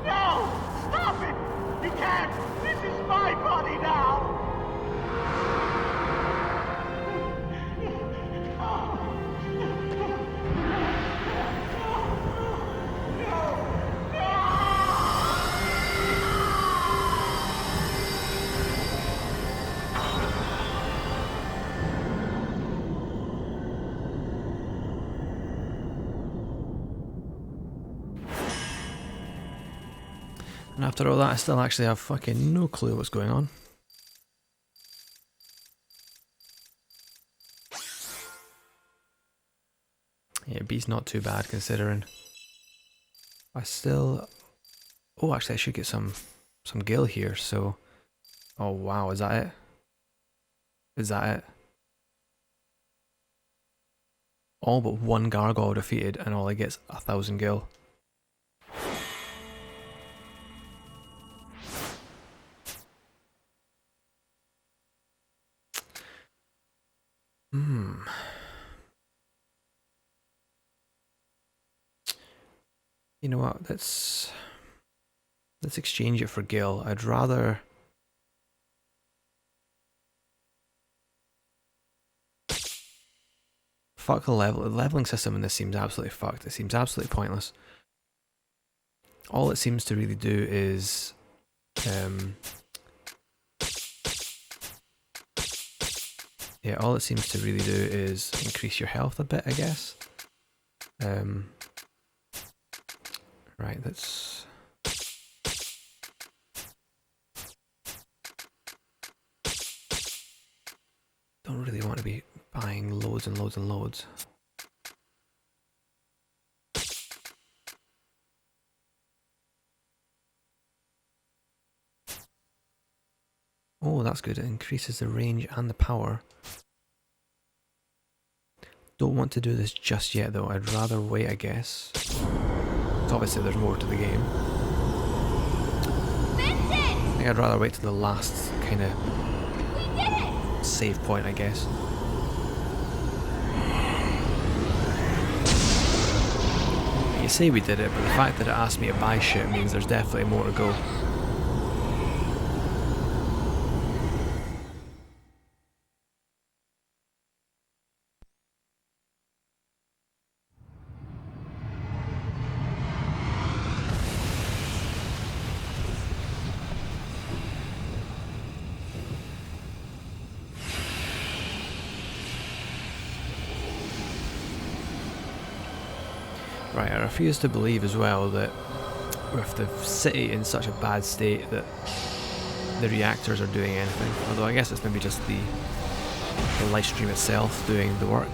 No! Stop it! You can't! This is my body now! And after all that, I still actually have fucking no clue what's going on. Yeah, B's not too bad considering. I still... Oh, actually I should get some gil here, so... Oh wow, is that it? Is that it? All but one gargoyle defeated and all I get's 1,000 gil. You know what, let's exchange it for gil. I'd rather... Fuck the leveling system in this seems absolutely fucked. It seems absolutely pointless. All it seems to really do is... yeah, all it seems to really do is increase your health a bit, I guess. Right, let's... Don't really want to be buying loads and loads and loads. Oh, that's good. It increases the range and the power. Don't want to do this just yet though. I'd rather wait, I guess. So obviously there's more to the game. Vincent! I think I'd rather wait to the last kind of We did it! save point, I guess. You say we did it, but the fact that it asked me to buy shit means there's definitely more to go. Right, I refuse to believe as well that with the city in such a bad state that the reactors are doing anything. Although I guess it's maybe just the live stream itself doing the work.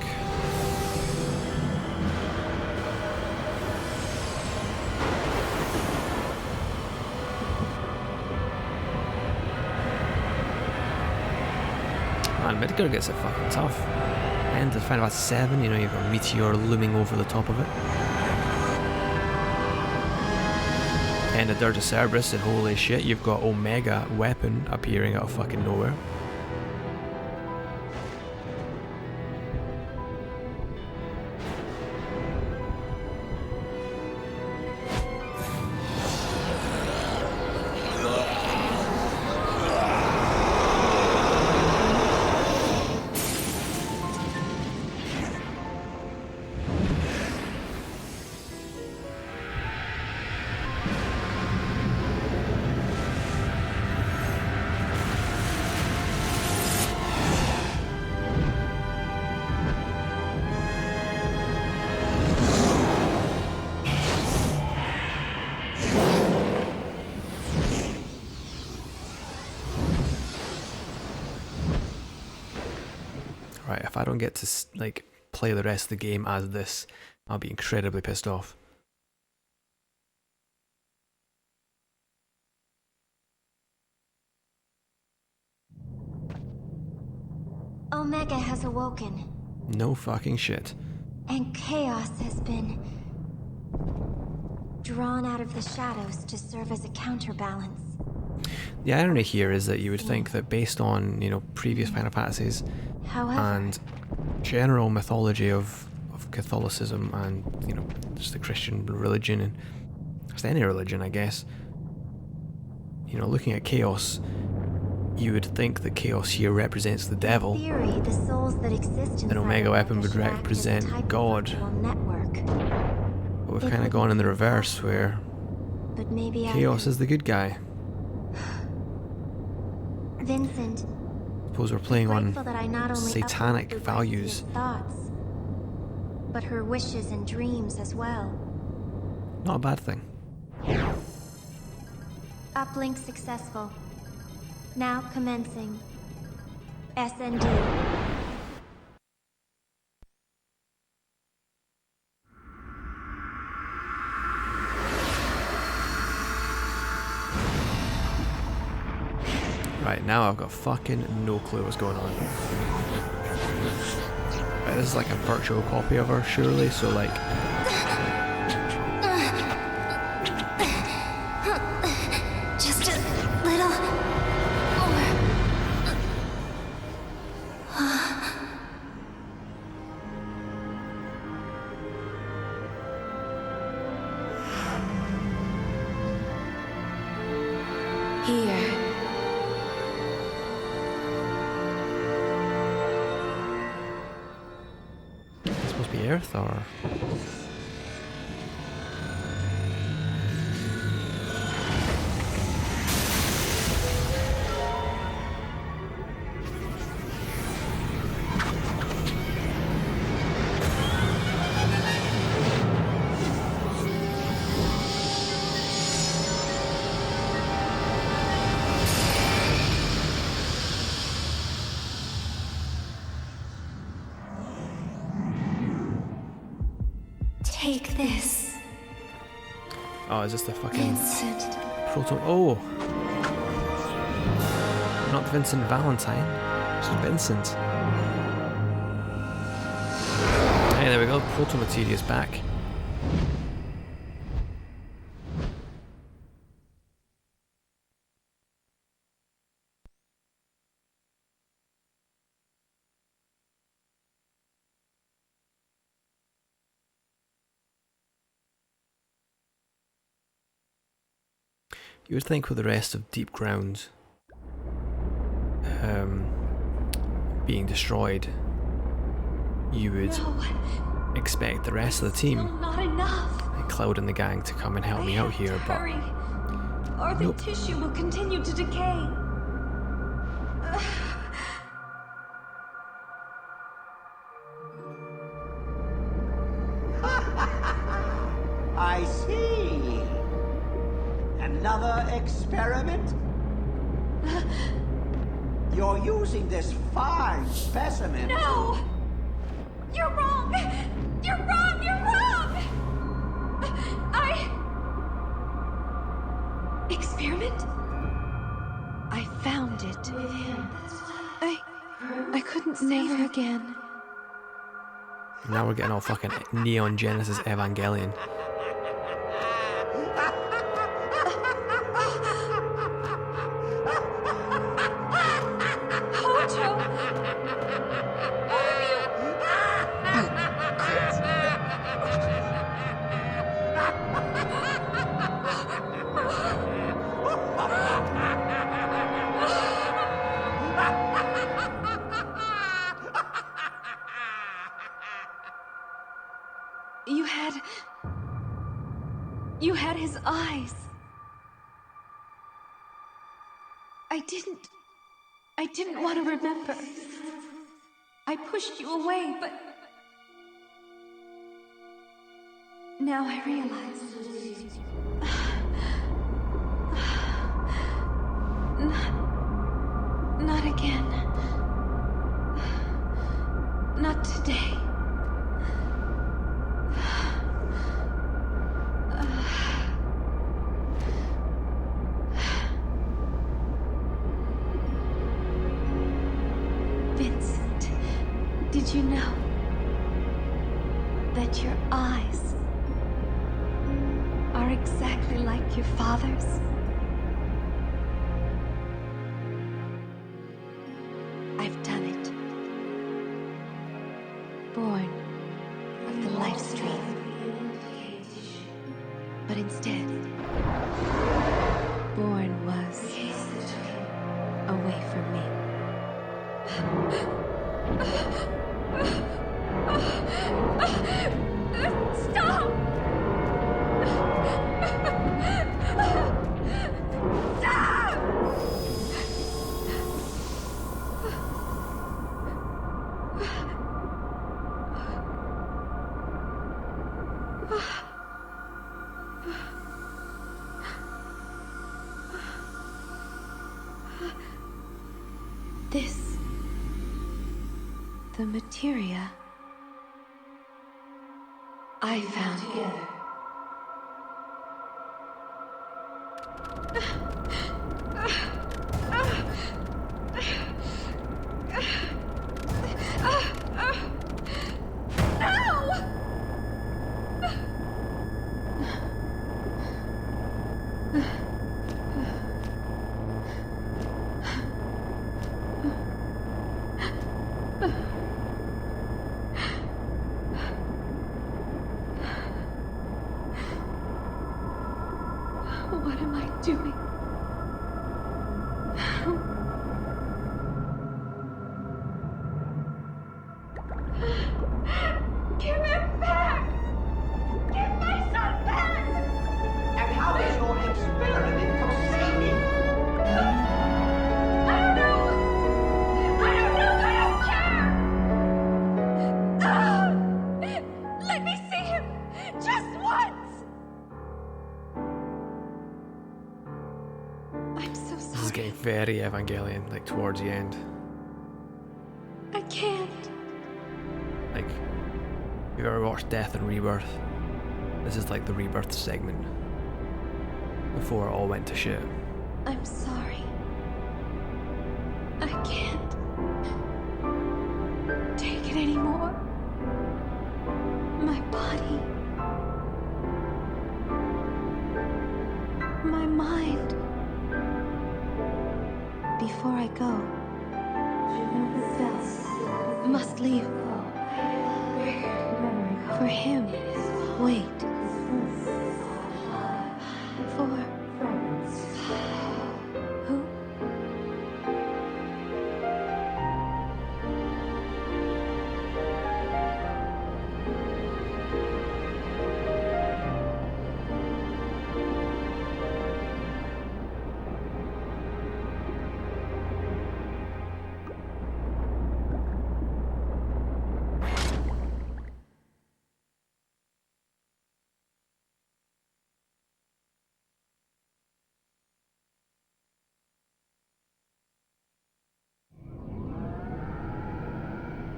Man, Midgar gets it fucking tough. End of Final Fantasy 7, you know, you've got a meteor looming over the top of it. End of Dirge of Cerberus, and holy shit, you've got Omega weapon appearing out of fucking nowhere. if I don't get to like play the rest of the game as this, I'll be incredibly pissed off. Omega has awoken, No fucking shit. and chaos has been drawn out of the shadows to serve as a counterbalance. The irony here is that you would think that based on, you know, previous Final Fantasies However, and general mythology of Catholicism and, you know, just the Christian religion and just any religion, I guess, you know, looking at chaos, you would think that chaos here represents the devil. in theory, the souls that exist inside An Omega weapon would should act as a represent type of God. virtual network. But we've It kind of would gone in the be reverse where But maybe chaos is the good guy. Vincent, Suppose we're playing on grateful that I not only satanic uplifted values. Lucia's thoughts, but her wishes and dreams as well. Not a bad thing. Uplink successful. Now commencing. SND. Right, now I've got fucking no clue what's going on. Right, this is like a virtual copy of her, surely, so like... Just a little more. Here. It's supposed to be Earth, or... Take this, Oh, is this the fucking Vincent. proto... Oh! Not Vincent Valentine. It's Vincent. Hey, there we go. Proto Materia's back. You would think with the rest of Deep Ground being destroyed, you would expect the rest of the team, Not enough. like Cloud and the gang, to come and help me out here, but Hurry, or the Nope. tissue will continue to decay. I see. Another experiment? You're using this fine specimen. No! You're wrong! You're wrong! You're wrong! Experiment? I found it. I couldn't save her again. now we're getting all fucking Neon Genesis Evangelion. Hojo! What have you... You had his eyes. I didn't want to remember. I pushed you away, but now I realize. Not again. today. Vincent, did you know that your eyes are exactly like your father's? I've done it. Born of the life stream. But instead, born was away from me. Stop! Stop! This, the materia I found here. What am I doing? Give him back! Give my son back! And how is your experiment proceeding? I don't know! I don't care! Let me see him! Just once! I'm so This is sorry. getting very Evangelion, like towards the end. I can't. Like, if you ever watched Death and Rebirth, this is like the Rebirth segment before it all went to shit. I'm sorry. I can't take it anymore. My body. My mind. Before I go, must leave. For him. Wait. For who?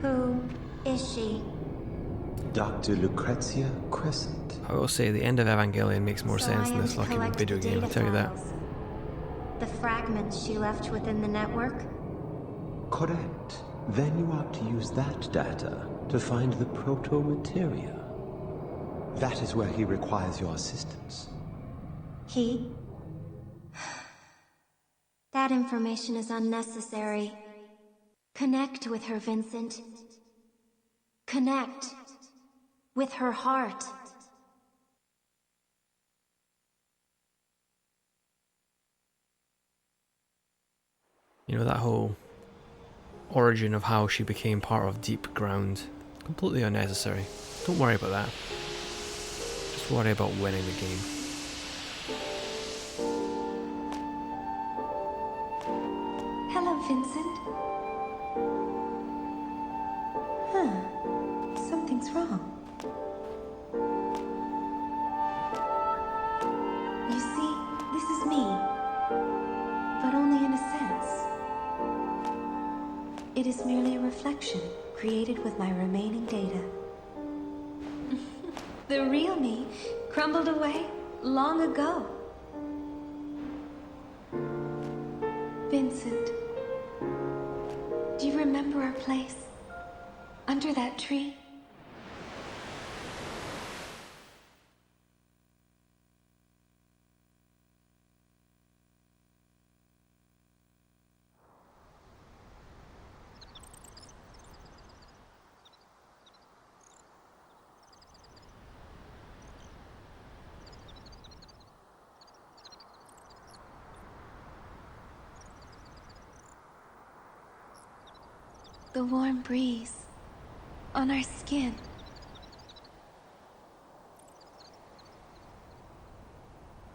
Who is she? Dr. Lucrezia Crescent. I will say the end of Evangelion makes more sense than this So I am to fucking collect video the game, I'll data tell you that. files. The fragments she left within the network? Correct. Then you are to use that data to find the proto-materia. That is where he requires your assistance. He? That information is unnecessary. Connect with her, Vincent. Connect with her heart. You know, that whole origin of how she became part of Deep Ground, completely unnecessary. Don't worry about that. Just worry about winning the game. Hello, Vincent. Huh. Something's wrong. You see, this is me. But only in a sense. It is merely a reflection, created with my remaining data. The real me crumbled away long ago. Vincent, do you remember our place? Under that tree? The warm breeze on our skin.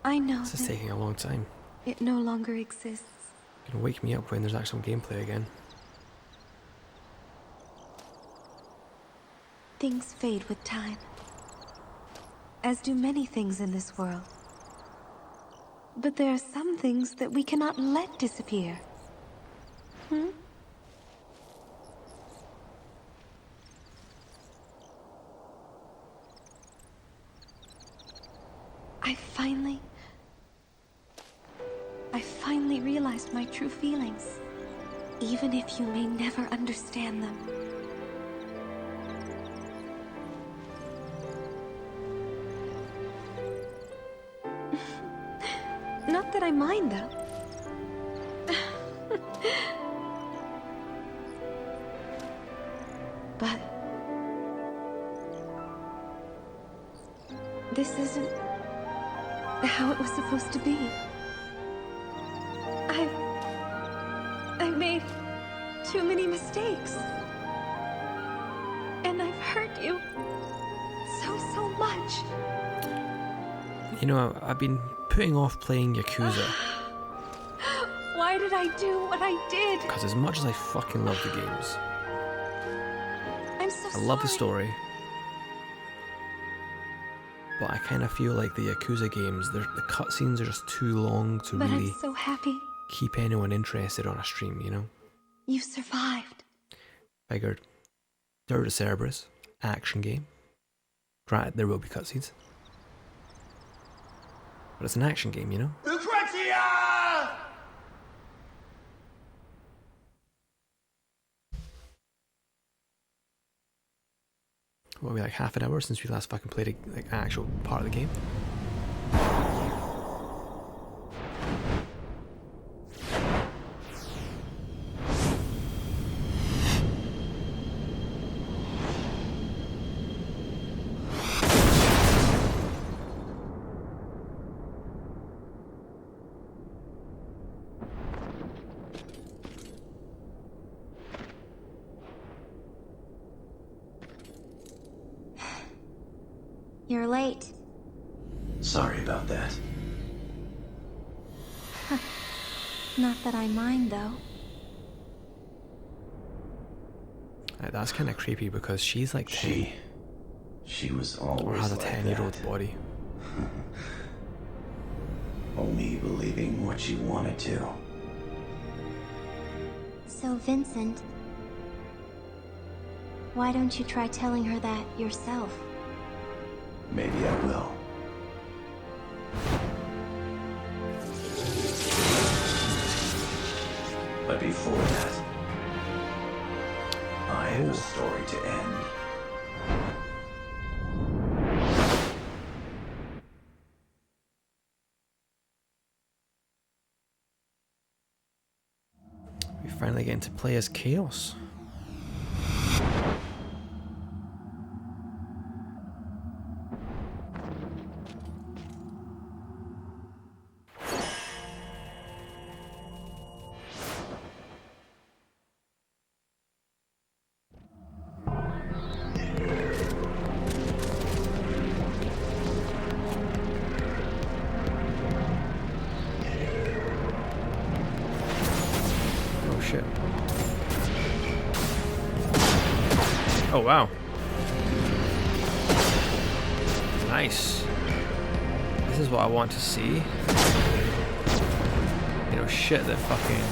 I know This is that taking a long time. it no longer exists. It's gonna wake me up when there's actual gameplay again. Things fade with time, as do many things in this world. But there are some things that we cannot let disappear. I finally realized my true feelings, even if you may never understand them. Not that I mind, though. But this isn't how it was supposed to be. I've made too many mistakes. And I've hurt you so much. You know, I've been putting off playing Yakuza Why did I do what I did? because as much as I fucking love the games, I'm so I sorry. love the story, but I kind of feel like the Yakuza games, the cutscenes are just too long to But really I'm so happy keep anyone interested on a stream, you know? you survived. Figured. Dirge to Cerberus, action game. Granted, there will be cutscenes. But it's an action game, you know? Lucrezia! What, we like half an hour since we last fucking played a, like, actual part of the game? You're late. Sorry about that. Not that I mind, though. That's kind of creepy because she's like 10. She was always Or has a like 10-year-old that. body. Only believing what she wanted to. So, Vincent, why don't you try telling her that yourself? Maybe I will. But before that, I have a story to end. We finally get to play as Chaos. Oh shit. Oh wow. Nice. This is what I want to see. You know, shit that fucking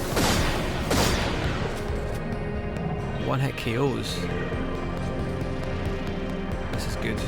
one-hit KOs. This is good.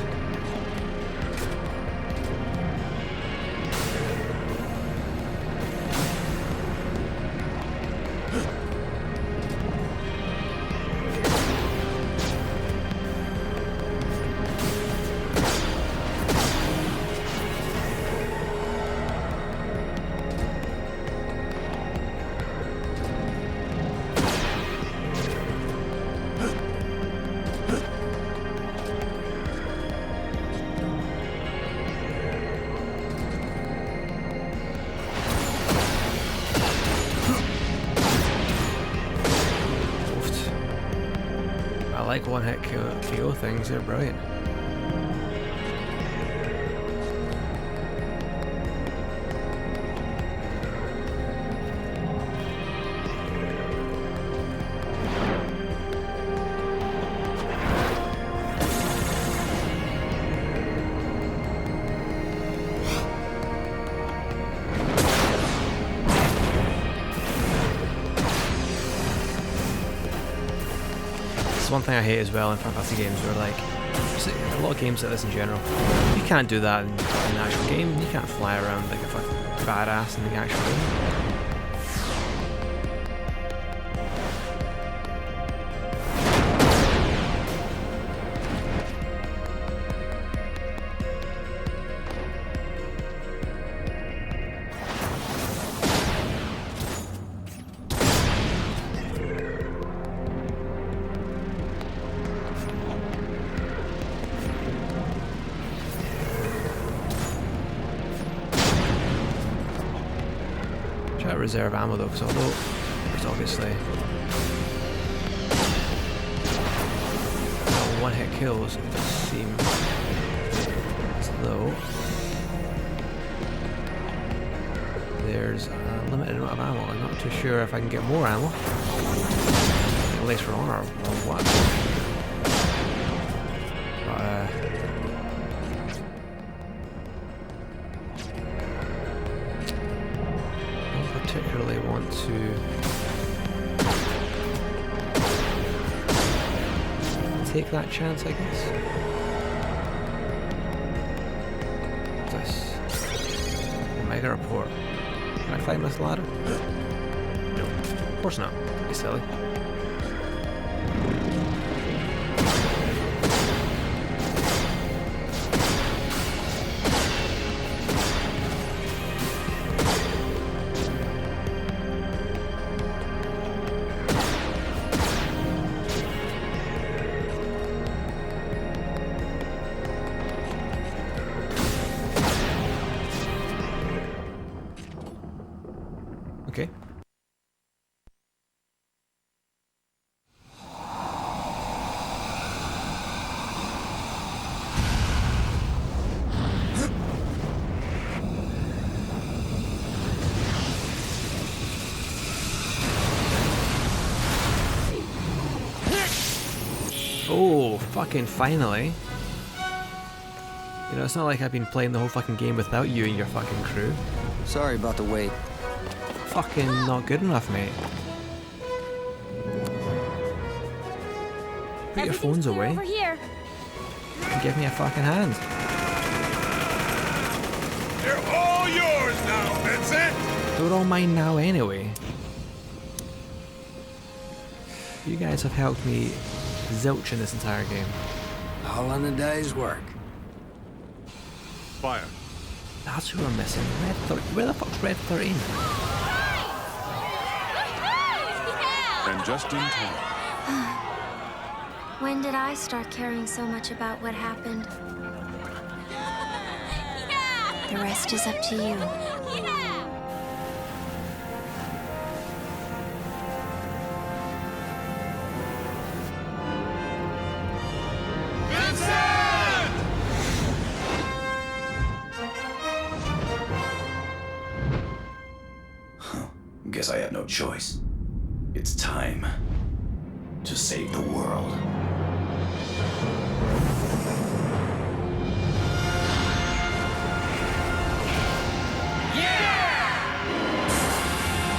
I like one-hit KO things, they're brilliant. One thing I hate as well in Final Fantasy games, where like a lot of games like this in general, you can't do that in an actual game. You can't fly around like a fucking badass in the actual game. Try to reserve ammo though, because although there's obviously one-hit kills, it does seem as though there's a limited amount of ammo. I'm not too sure if I can get more ammo later on or what. Particularly want to take that chance, I guess. This Omega report. Can I climb this ladder? No. Of course not. Be silly. Okay. Oh, fucking finally. You know, it's not like I've been playing the whole fucking game without you and your fucking crew. Sorry about the wait. Fucking not good enough, mate. Put your phones away Over here. and give me a fucking hand. They're all yours now, Vincent! They're all mine now anyway. You guys have helped me zilch in this entire game. All on a day's work. Fire. That's who we're missing. Where the fuck's Red 13? And just in time. When did I start caring so much about what happened? The rest is up to you. Guess I have no choice. It's time to save the world.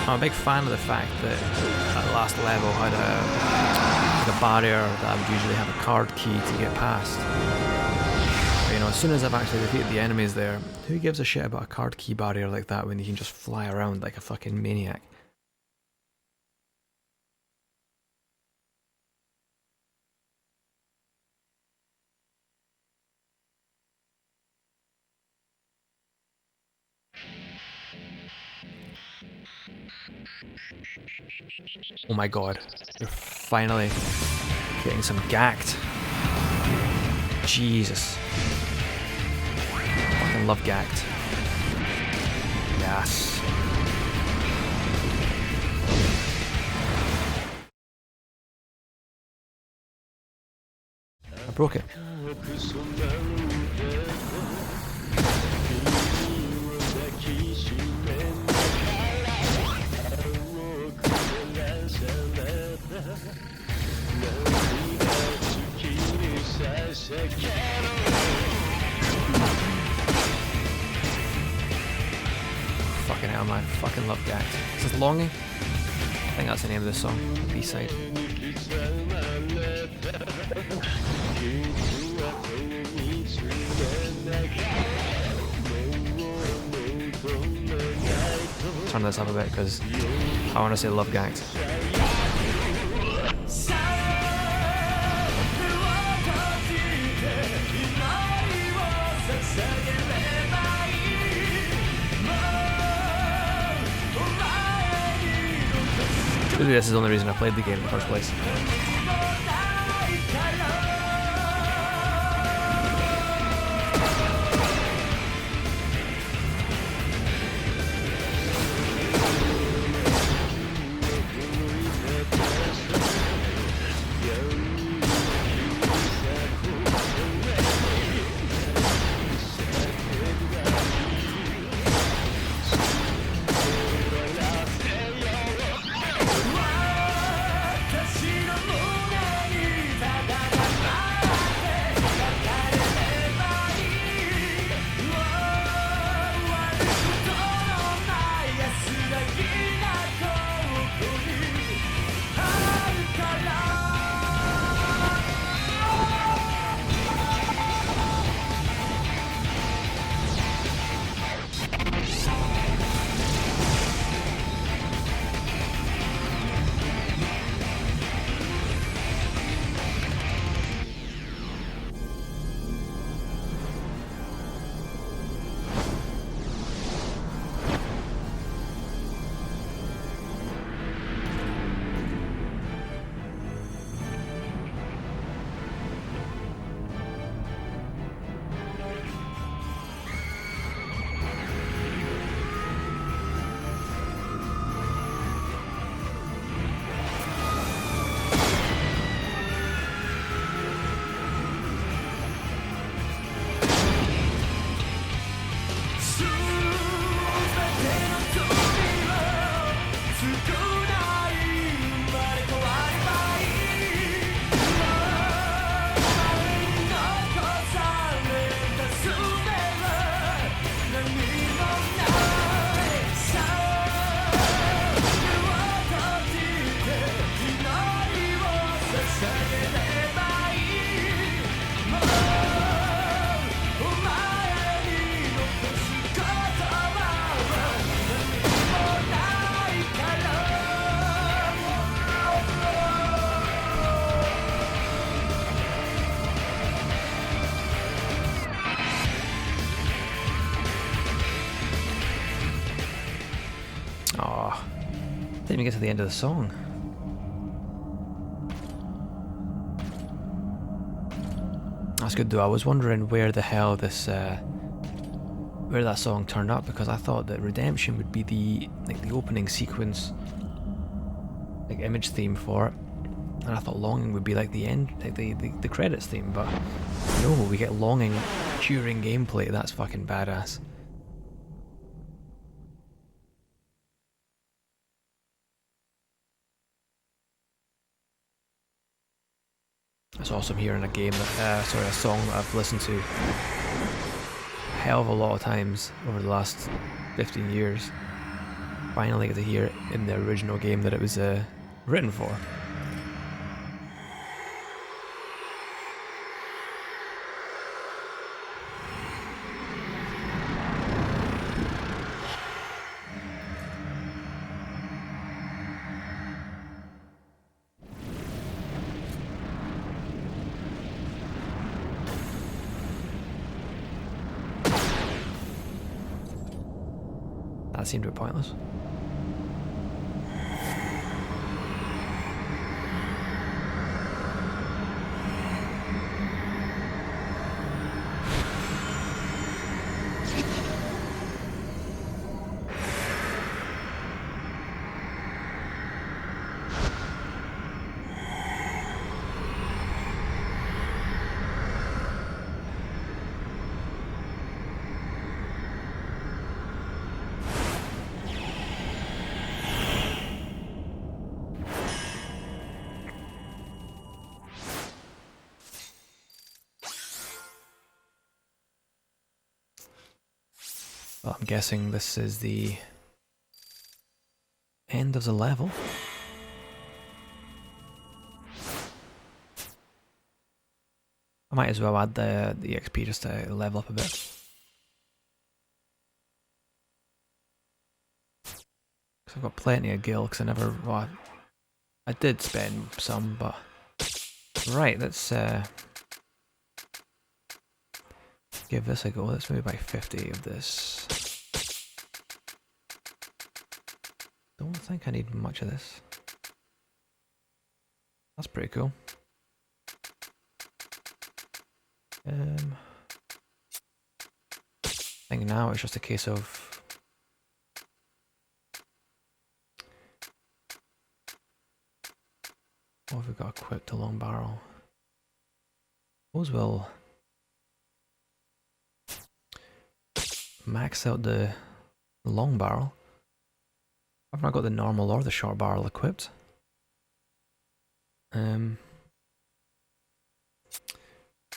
I'm a big fan of the fact that that last level had a like a barrier that I would usually have a card key to get past. But, you know, as soon as I've actually defeated the enemies there, who gives a shit about a card key barrier like that when you can just fly around like a fucking maniac? Oh my god, you're finally getting some gacked. Jesus. Fucking love gacked. Yes. I broke it. Fucking hell, man. Fucking love gacked. Is this Longing? I think that's the name of the song. B-side. Turn this up a bit because I want to say love gacked. Maybe this is the only reason I played the game in the first place. Didn't even get to the end of the song. That's good though. I was wondering where the hell this, where that song turned up, because I thought that Redemption would be the opening sequence, like image theme for it, and I thought Longing would be like the end, like the credits theme. But no, we get Longing during gameplay. That's fucking badass. It's awesome hearing a game that, a song that I've listened to a hell of a lot of times over the last 15 years. Finally get to hear it in the original game that it was written for. That seemed a bit pointless. Well, I'm guessing this is the end of the level. I might as well add the XP just to level up a bit. Cause I've got plenty of gil, because I never... Well, I did spend some, but... Right, let's give this a go. Let's move by 50 of this. Don't think I need much of this. That's pretty cool. I think now it's just a case of what have we got equipped? A long barrel. Suppose we'll max out the long barrel. I've not got the normal or the short barrel equipped. But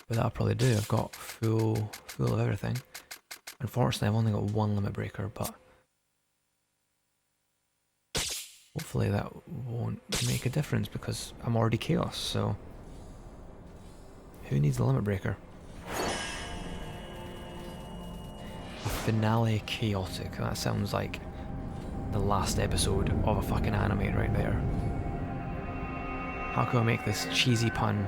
that'll probably do. I've got full of everything. Unfortunately, I've only got one limit breaker, but hopefully that won't make a difference because I'm already chaos, so who needs the limit breaker? A finale chaotic. That sounds like the last episode of a fucking anime right there. How can I make this cheesy pun?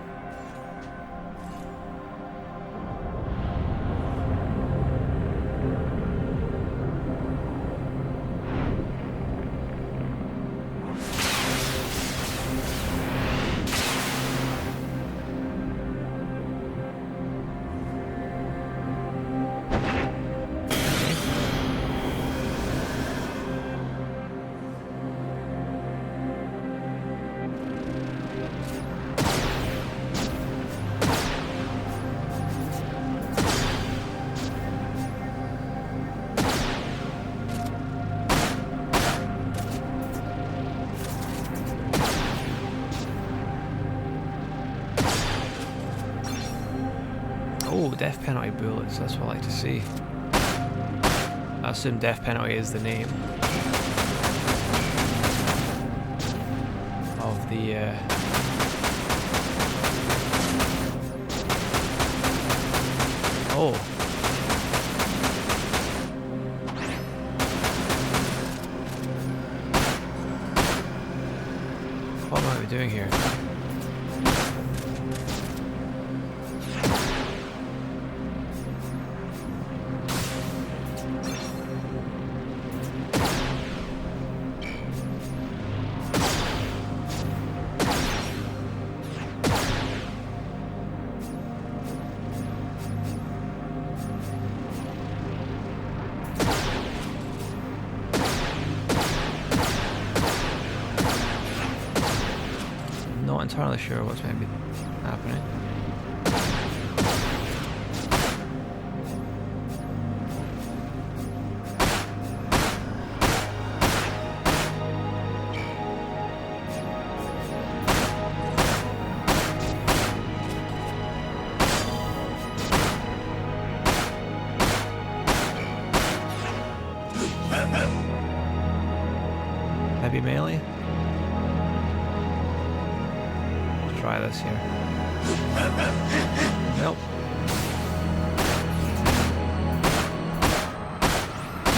Oh, death penalty bullets, that's what I like to see. I assume death penalty is the name of the oh. What am I doing here? Not entirely sure what's maybe happening. Heavy melee? Try this here. Nope.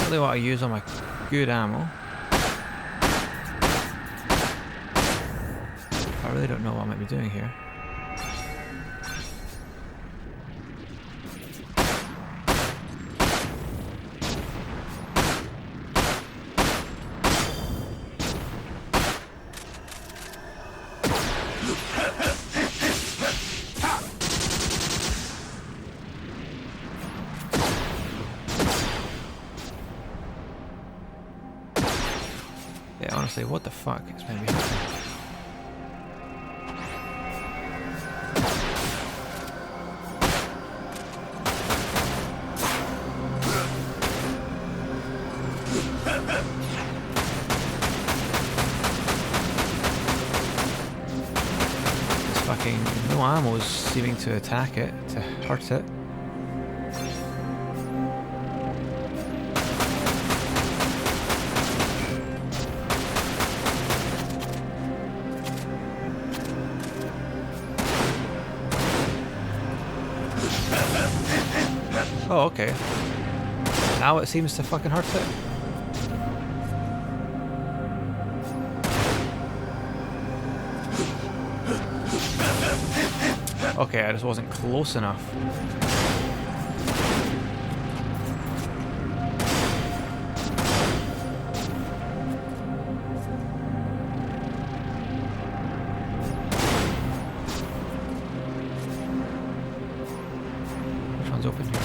Really what I use on my good ammo. I really don't know what I might be doing here. Yeah, honestly, what the fuck is maybe happening? This fucking no ammo's seeming to attack it, to hurt it. Oh, okay. Now it seems to fucking hurt it. Okay, I just wasn't close enough. Which one's open here?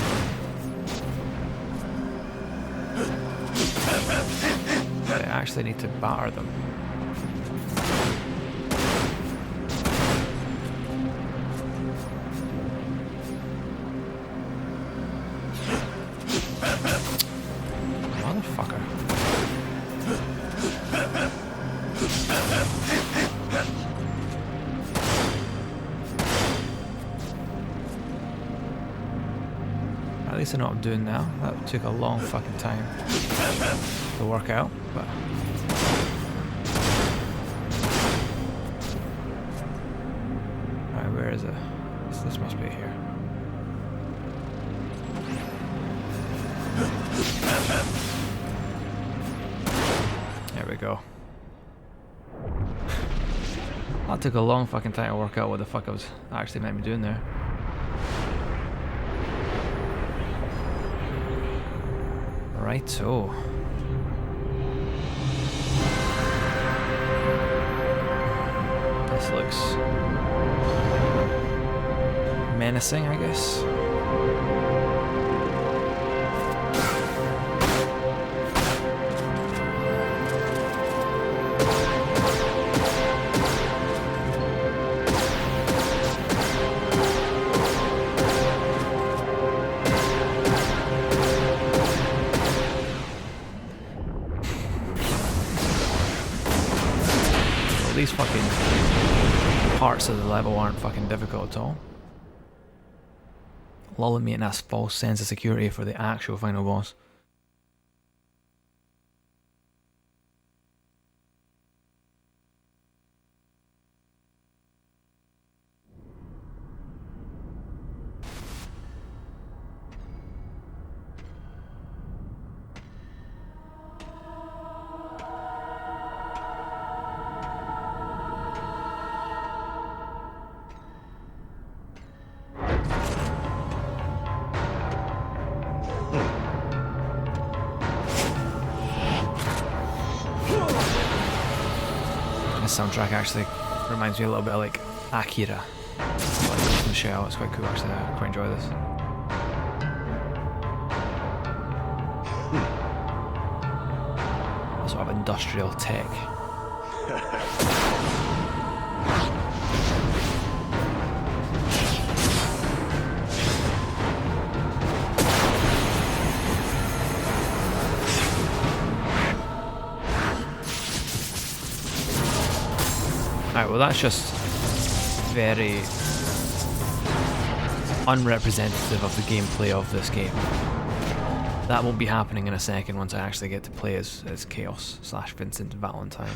I actually need to batter them. Motherfucker. At least I know what I'm doing now. That took a long fucking time to work out, but alright, where is it? This must be here. There we go. That took a long fucking time to work out what the fuck I was actually meant to be doing there. Right, so. This looks menacing, I guess. These fucking parts of the level aren't fucking difficult at all. Lulling me in that false sense of security for the actual final boss. This soundtrack actually reminds me a little bit of like Akira. Like Ghost in the Shell, it's quite cool actually, I quite enjoy this. A sort of industrial tech. Alright, well that's just very unrepresentative of the gameplay of this game. That won't be happening in a second once I actually get to play as Chaos / Vincent Valentine.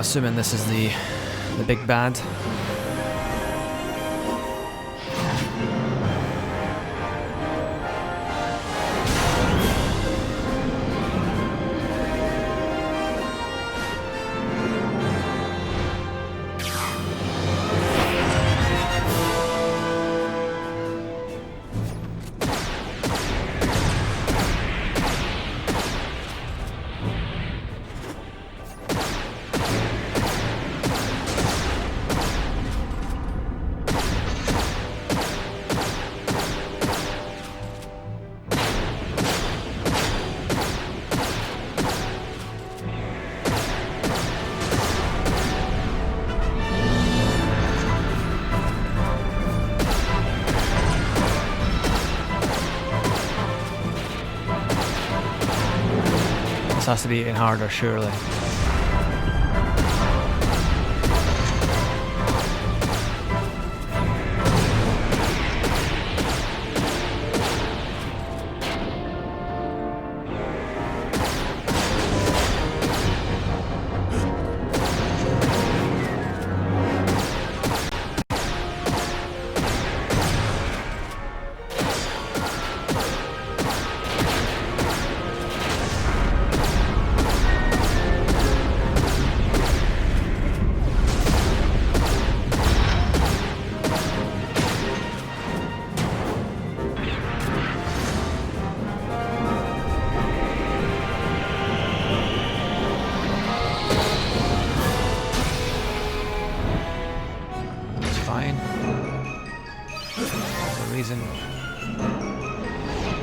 assuming this is the big bad. This has to be getting harder, surely.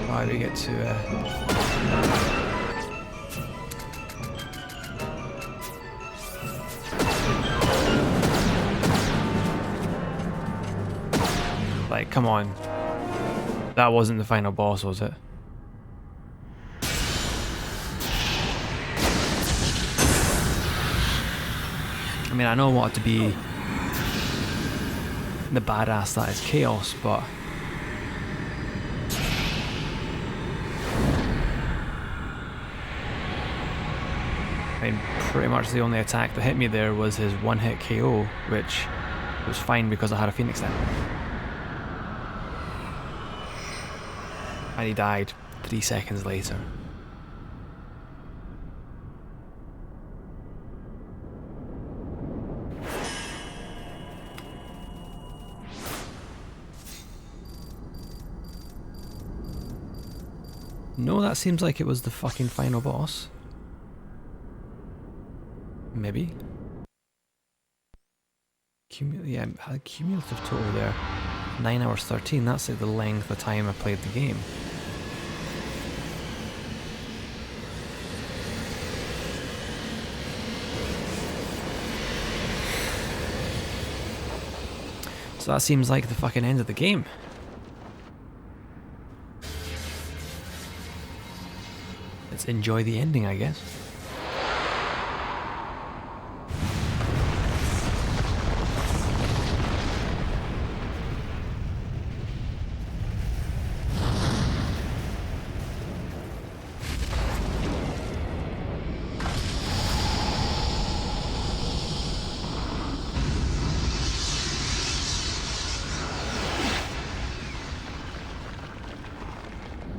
Why we get to like, come on, that wasn't the final boss, was it? I mean, I know I want it to be the badass that is Chaos, but I mean, pretty much the only attack that hit me there was his one-hit KO, which was fine because I had a Phoenix then. And he died 3 seconds later. No, that seems like it was the fucking final boss. Maybe. Yeah, I had cumulative total there. 9 hours 13, that's like the length of time I played the game. So that seems like the fucking end of the game. Let's enjoy the ending, I guess.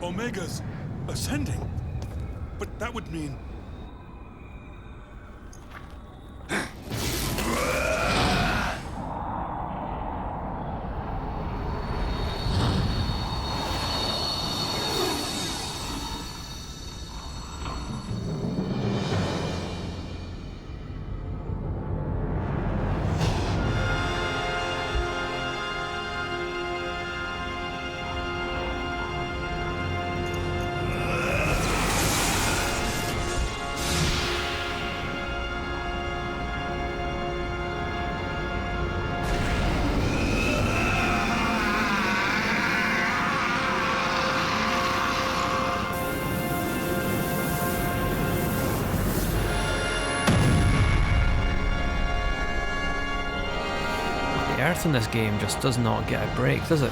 Omega's ascending. But that would mean... The earth in this game just does not get a break, does it?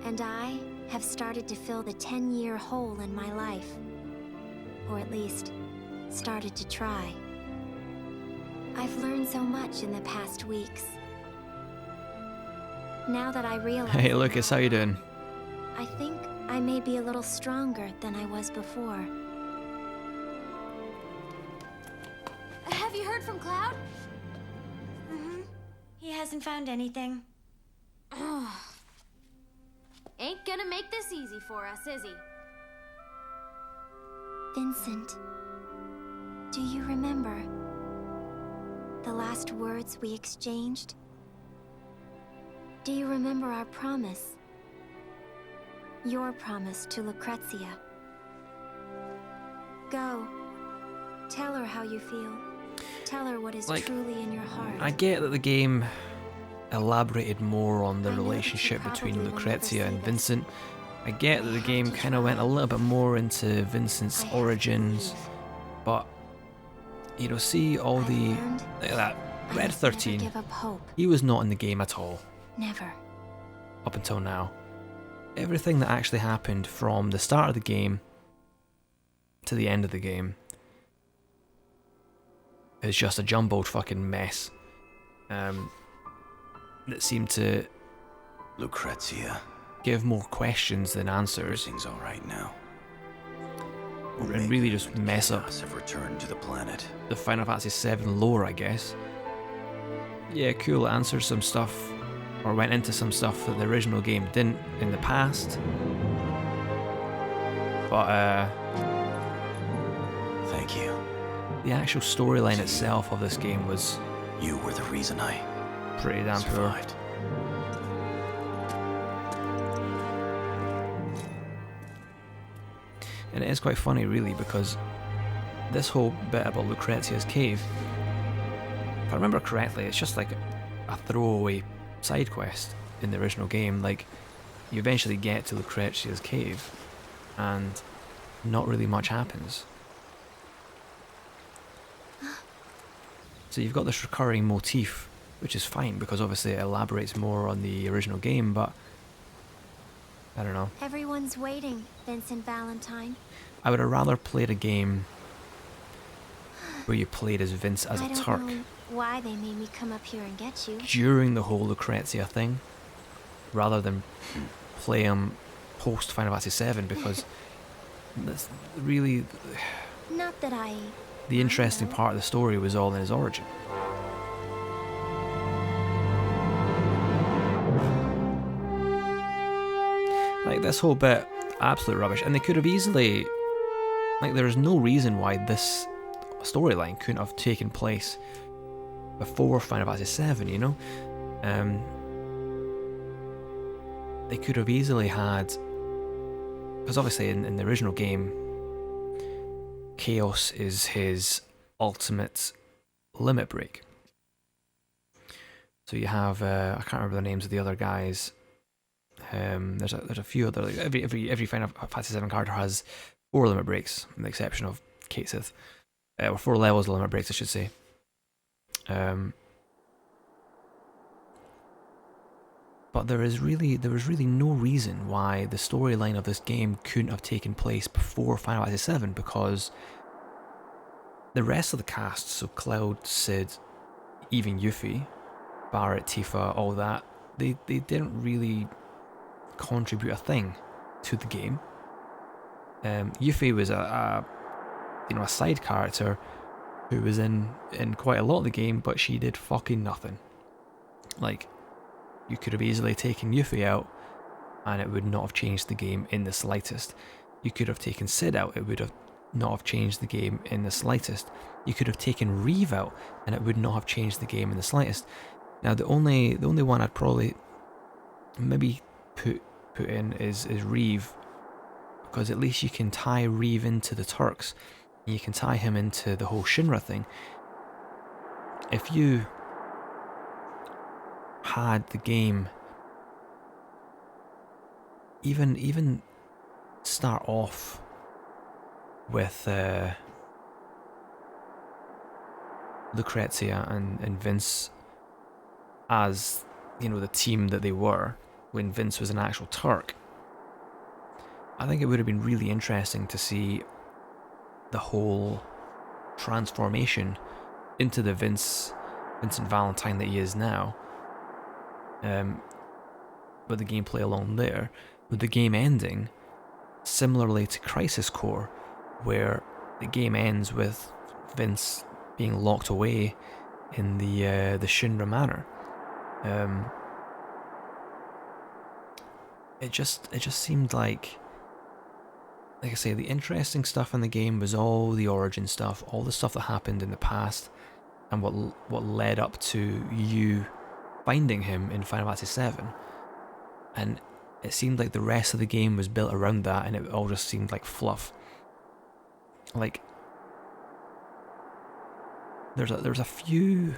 And I have started to fill the 10-year hole in my life. Or at least, started to try. I've learned so much in the past weeks. Now that I realize... Hey Lucas, how you doing? I think I may be a little stronger than I was before. Have you heard from Cloud? He hasn't found anything. Ain't gonna make this easy for us, is he? Vincent, do you remember the last words we exchanged? Do you remember our promise? Your promise to Lucrezia. Go. Tell her how you feel. Tell her what is truly in your heart. I get that the game elaborated more on the relationship between Lucrezia and Vincent. I get that the game kind of went a little bit more into Vincent's origins, but you know, see all the that Red 13. He was not in the game at all. Never. Up until now. Everything that actually happened from the start of the game to the end of the game is just a jumbled fucking mess. That seemed to Lucrezia, give more questions than answers. Everything's all right now. And really just mess up have returned to the planet. The Final Fantasy VII lore, I guess. Yeah, cool. It answers some stuff, or went into some stuff that the original game didn't in the past. But thank you. The actual storyline itself of this game was... You were the reason I pretty damn poor. And it is quite funny, really, because this whole bit about Lucrezia's cave, if I remember correctly, it's just like a throwaway side quest in the original game. Like, you eventually get to Lucrezia's cave, and not really much happens. So you've got this recurring motif, which is fine, because obviously it elaborates more on the original game, but I don't know. Everyone's waiting, Vincent Valentine. I would have rather played a game where you played as Vince as a Turk. I don't know why they made me come up here and get you. During the whole Lucrezia thing, rather than play him post Final Fantasy VII, because that's really... Not that I... The interesting part of the story was all in his origin. Like, this whole bit, absolute rubbish. And they could have easily... Like, there is no reason why this storyline couldn't have taken place before Final Fantasy VII, you know? They could have easily had... Because obviously in the original game, Chaos is his ultimate limit break. So you have... I can't remember the names of the other guys. There's a few other... Like, every Final Fantasy VII character has 4 limit breaks, with the exception of Kate Sith. Or 4 levels of limit breaks, I should say. But there was really no reason why the storyline of this game couldn't have taken place before Final Fantasy VII, because the rest of the cast, so Cloud, Cid, even Yuffie, Barrett, Tifa, all that, they didn't really contribute a thing to the game. Yuffie was a side character who was in quite a lot of the game, but she did fucking nothing. Like, you could have easily taken Yuffie out and it would not have changed the game in the slightest. You could have taken Cid out, it would have not have changed the game in the slightest. You could have taken Reeve out and it would not have changed the game in the slightest. Now the only one I'd probably maybe put in is Reeve, because at least you can tie Reeve into the Turks and you can tie him into the whole Shinra thing. If you had the game even start off with Lucrezia and Vince as, you know, the team that they were, when Vince was an actual Turk. I think it would have been really interesting to see the whole transformation into the Vincent Valentine that he is now, with the gameplay along there, with the game ending similarly to Crisis Core, where the game ends with Vince being locked away in the Shinra Manor. It just seemed like I say, the interesting stuff in the game was all the origin stuff, all the stuff that happened in the past, and what led up to you finding him in Final Fantasy VII. And it seemed like the rest of the game was built around that, and it all just seemed like fluff. Like, there's a few.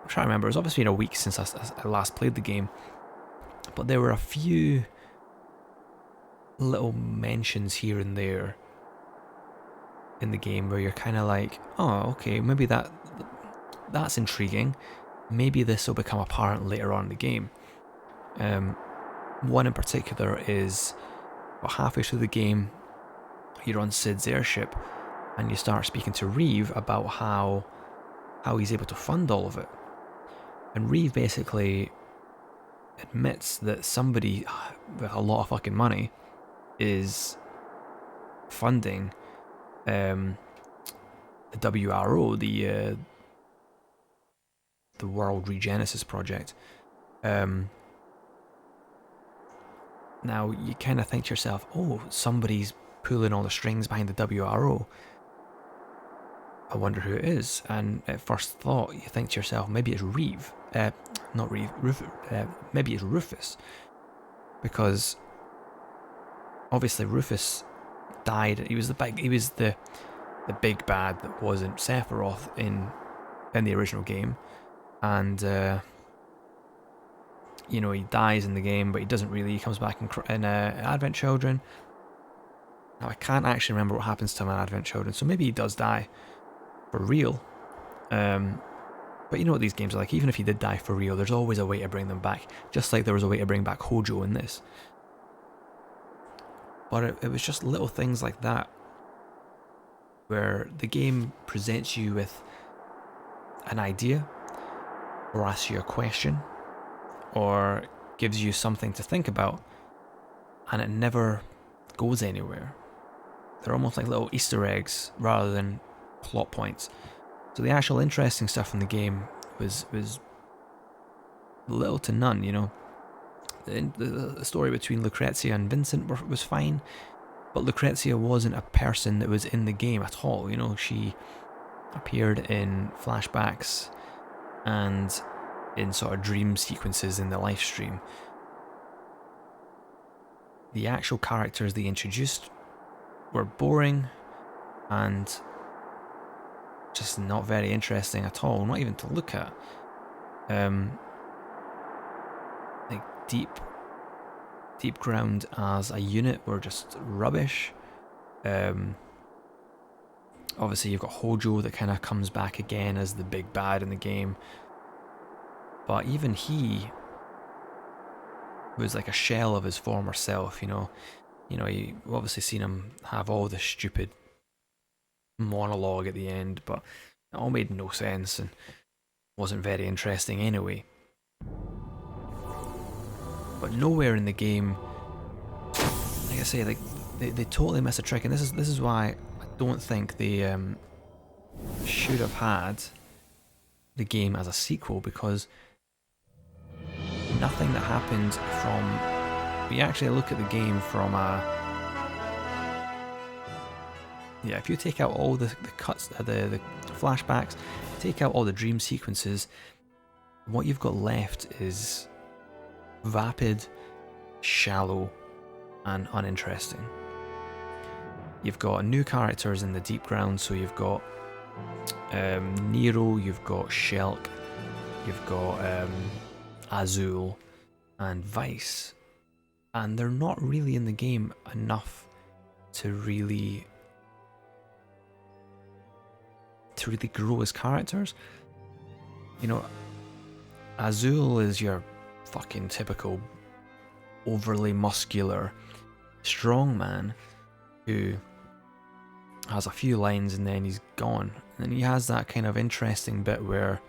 I'm trying to remember. It's obviously been a week since I last played the game, but there were a few little mentions here and there in the game where you're kind of like, oh, okay, maybe that's intriguing. Maybe this will become apparent later on in the game. One in particular is, well, halfway through the game, you're on Sid's airship, and you start speaking to Reeve about how he's able to fund all of it. And Reeve basically admits that somebody with a lot of fucking money is funding the WRO, the World Regenesis Project. Now you kind of think to yourself, oh, somebody's pulling all the strings behind the WRO. I wonder who it is. And at first thought, you think to yourself, maybe it's Reeve. Not Reeve. Maybe it's Rufus, because obviously Rufus died. He was the big bad that wasn't Sephiroth in the original game, and you know, he dies in the game, but he doesn't really. He comes back in Advent Children. Now I can't actually remember what happens to him in Advent Children, so maybe he does die for real. But you know what these games are like. Even if he did die for real, there's always a way to bring them back, just like there was a way to bring back Hojo in this. But it was just little things like that, where the game presents you with an idea, or asks you a question, or gives you something to think about, and it never goes anywhere. They're almost like little Easter eggs rather than plot points. So the actual interesting stuff in the game was little to none, you know. The story between Lucrezia and Vincent was fine, but Lucrezia wasn't a person that was in the game at all, you know. She appeared in flashbacks and in sort of dream sequences in the live stream. The actual characters they introduced were boring and just not very interesting at all, not even to look at. Like Deep Ground as a unit were just rubbish. Obviously you've got Hojo that kind of comes back again as the big bad in the game, but even he was like a shell of his former self, you know. You've obviously seen him have all this stupid monologue at the end, but it all made no sense and wasn't very interesting anyway. But nowhere in the game, like I say, like they totally missed a trick, and this is why I don't think they should have had the game as a sequel, because nothing that happened from, we actually look at the game from if you take out all the cuts, the flashbacks, take out all the dream sequences, what you've got left is vapid, shallow, and uninteresting. You've got new characters in the Deep Ground, so you've got Nero, you've got Shulk, you've got Azul, and Vice, and they're not really in the game enough to really grow as characters. You know, Azul is your fucking typical overly muscular, strong man who has a few lines and then he's gone. And he has that kind of interesting bit where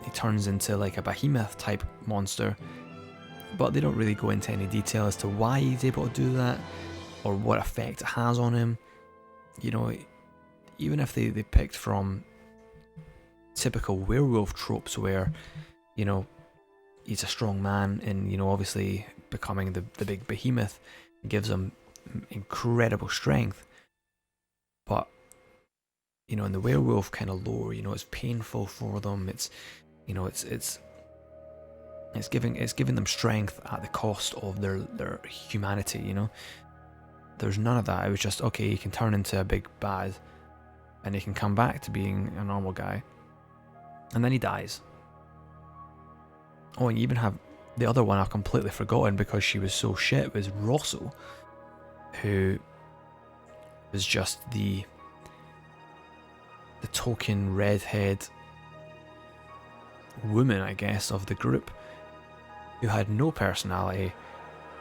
he turns into like a behemoth type monster, but they don't really go into any detail as to why he's able to do that or what effect it has on him. You know, even if they picked from typical werewolf tropes where, you know, he's a strong man and, you know, obviously becoming the big behemoth gives him incredible strength. But, you know, in the werewolf kind of lore, you know, it's painful for them. It's, you know, it's giving them strength at the cost of their humanity, you know. There's none of that. It was just, okay, he can turn into a big bad and he can come back to being a normal guy. And then he dies. Oh, and you even have the other one I've completely forgotten because she was so shit, was Rosso, who was just the token redhead woman, I guess, of the group, who had no personality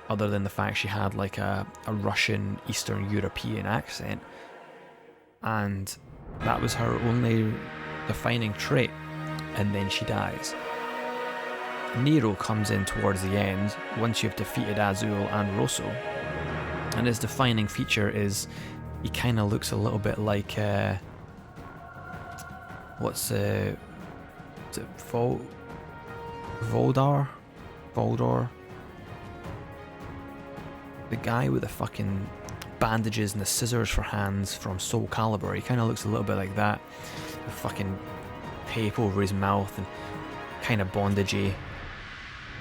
other than the fact she had like a Russian Eastern European accent, and that was her only defining trait. And then she dies. Nero comes in towards the end once you've defeated Azul and Rosso, and his defining feature is he kind of looks a little bit like what's is it Voldar? The guy with the fucking bandages and the scissors for hands from Soul Calibur. He kind of looks a little bit like that. The fucking tape over his mouth and kind of bondagey.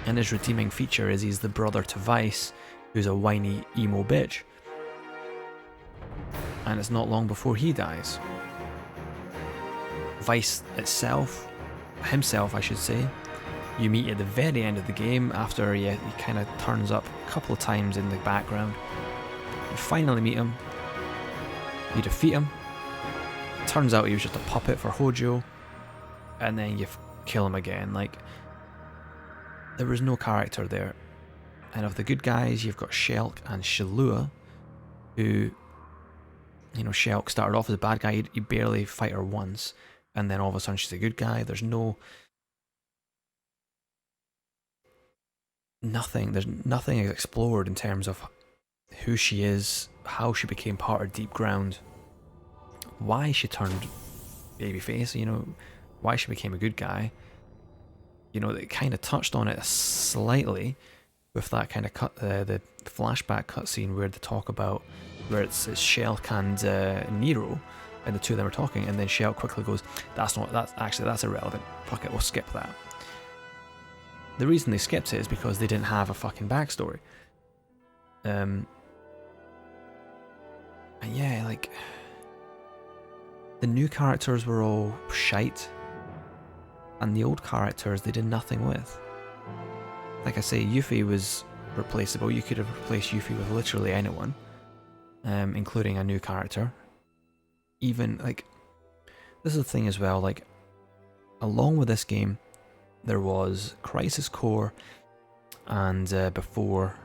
And his redeeming feature is he's the brother to Vice, who's a whiny emo bitch. And it's not long before he dies. Vice himself I should say, you meet at the very end of the game after he kind of turns up a couple of times in the background. You finally meet him, you defeat him, it turns out he was just a puppet for Hojo, and then you kill him again. Like, there was no character there. And of the good guys, you've got Shulk and Shallua, who, you know, Shulk started off as a bad guy, you barely fight her once, and then all of a sudden she's a good guy. There's nothing is explored in terms of who she is, how she became part of Deep Ground, why she turned babyface, you know, why she became a good guy. You know, they kind of touched on it slightly with that kind of the flashback cutscene where they talk about where it's Shulk and Nero, and the two of them are talking, and then Shulk quickly goes, that's irrelevant. Fuck it, we'll skip that. The reason they skipped it is because they didn't have a fucking backstory. And yeah, like, the new characters were all shite, and the old characters they did nothing with. Like I say, Yuffie was replaceable. You could have replaced Yuffie with literally anyone, including a new character. Even, like, this is the thing as well, like, along with this game, there was Crisis Core and Before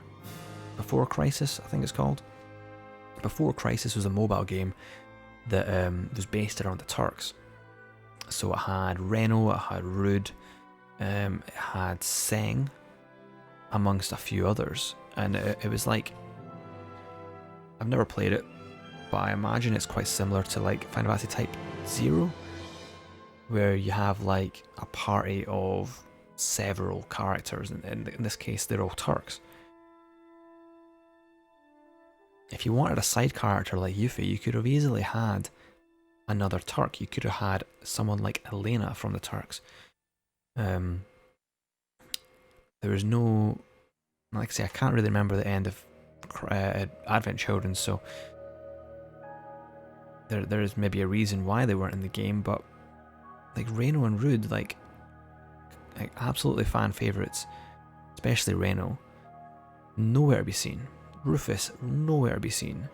Crisis, I think it's called. Before Crisis was a mobile game that was based around the Turks. So it had Reno, it had Rude, it had Seng, amongst a few others. And it was like, I've never played it, but I imagine it's quite similar to like Final Fantasy Type 0, where you have like a party of several characters, and in this case they're all Turks. If you wanted a side character like Yuffie, you could have easily had another Turk. You could have had someone like Elena from the Turks. There was no, like I say, I can't really remember the end of Advent Children, so there is maybe a reason why they weren't in the game, but like Reno and Rude, like absolutely fan favourites, especially Reno, nowhere to be seen. Rufus, nowhere to be seen.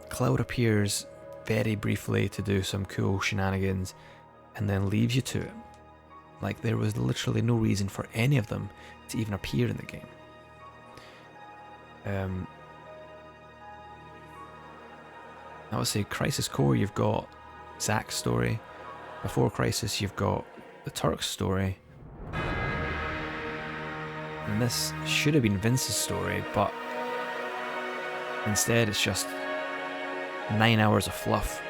Cloud appears very briefly to do some cool shenanigans and then leaves you to it. Like, there was literally no reason for any of them to even appear in the game. I would say Crisis Core, you've got Zack's story. Before Crisis, you've got the Turk's story. And this should have been Vince's story, but instead it's just 9 hours of fluff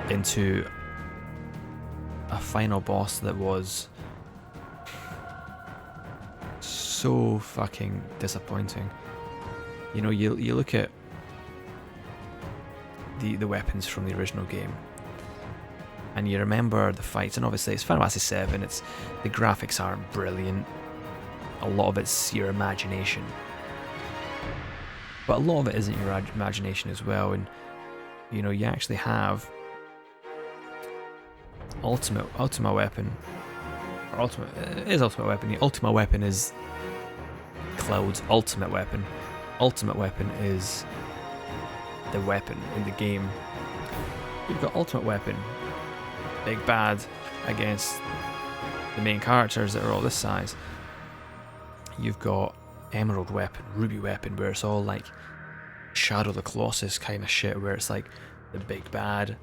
into a final boss that was so fucking disappointing. You know, you look at the weapons from the original game, and you remember the fights, and obviously it's Final Fantasy VII, it's, the graphics aren't brilliant, a lot of it's your imagination, but a lot of it isn't your imagination as well. And you know, you actually have Ultimate Weapon, or Ultimate, it is Ultimate Weapon. The Ultimate Weapon is Cloud's ultimate weapon. Ultimate Weapon is the weapon in the game. You've got Ultimate Weapon, big bad against the main characters that are all this size. You've got Emerald Weapon, Ruby Weapon, where it's all like Shadow the Colossus kind of shit, where it's like the big bad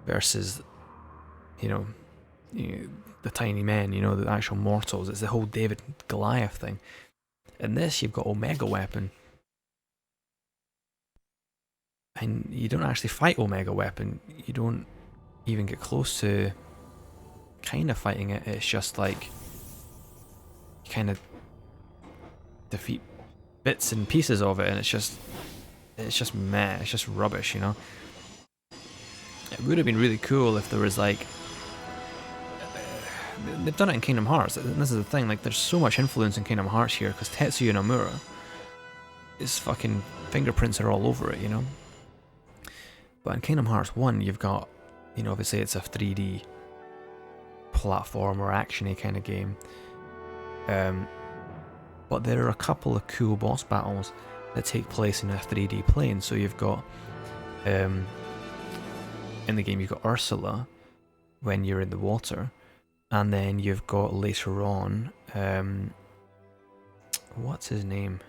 versus, you know, the tiny men, you know, the actual mortals. It's the whole David Goliath thing. In this, you've got Omega Weapon, and you don't actually fight Omega Weapon. You don't even get close to kind of fighting it. It's just like you kind of defeat bits and pieces of it, and it's just meh. It's just rubbish, you know. It would have been really cool if there was like, they've done it in Kingdom Hearts, and this is the thing, like there's so much influence in Kingdom Hearts here, because Tetsuya Nomura, his fucking fingerprints are all over it, you know. But in Kingdom Hearts 1, you've got, you know, obviously it's a 3D platformer actiony kind of game, but there are a couple of cool boss battles that take place in a 3D plane. So you've got, in the game you've got Ursula when you're in the water, and then you've got later on, what's his name?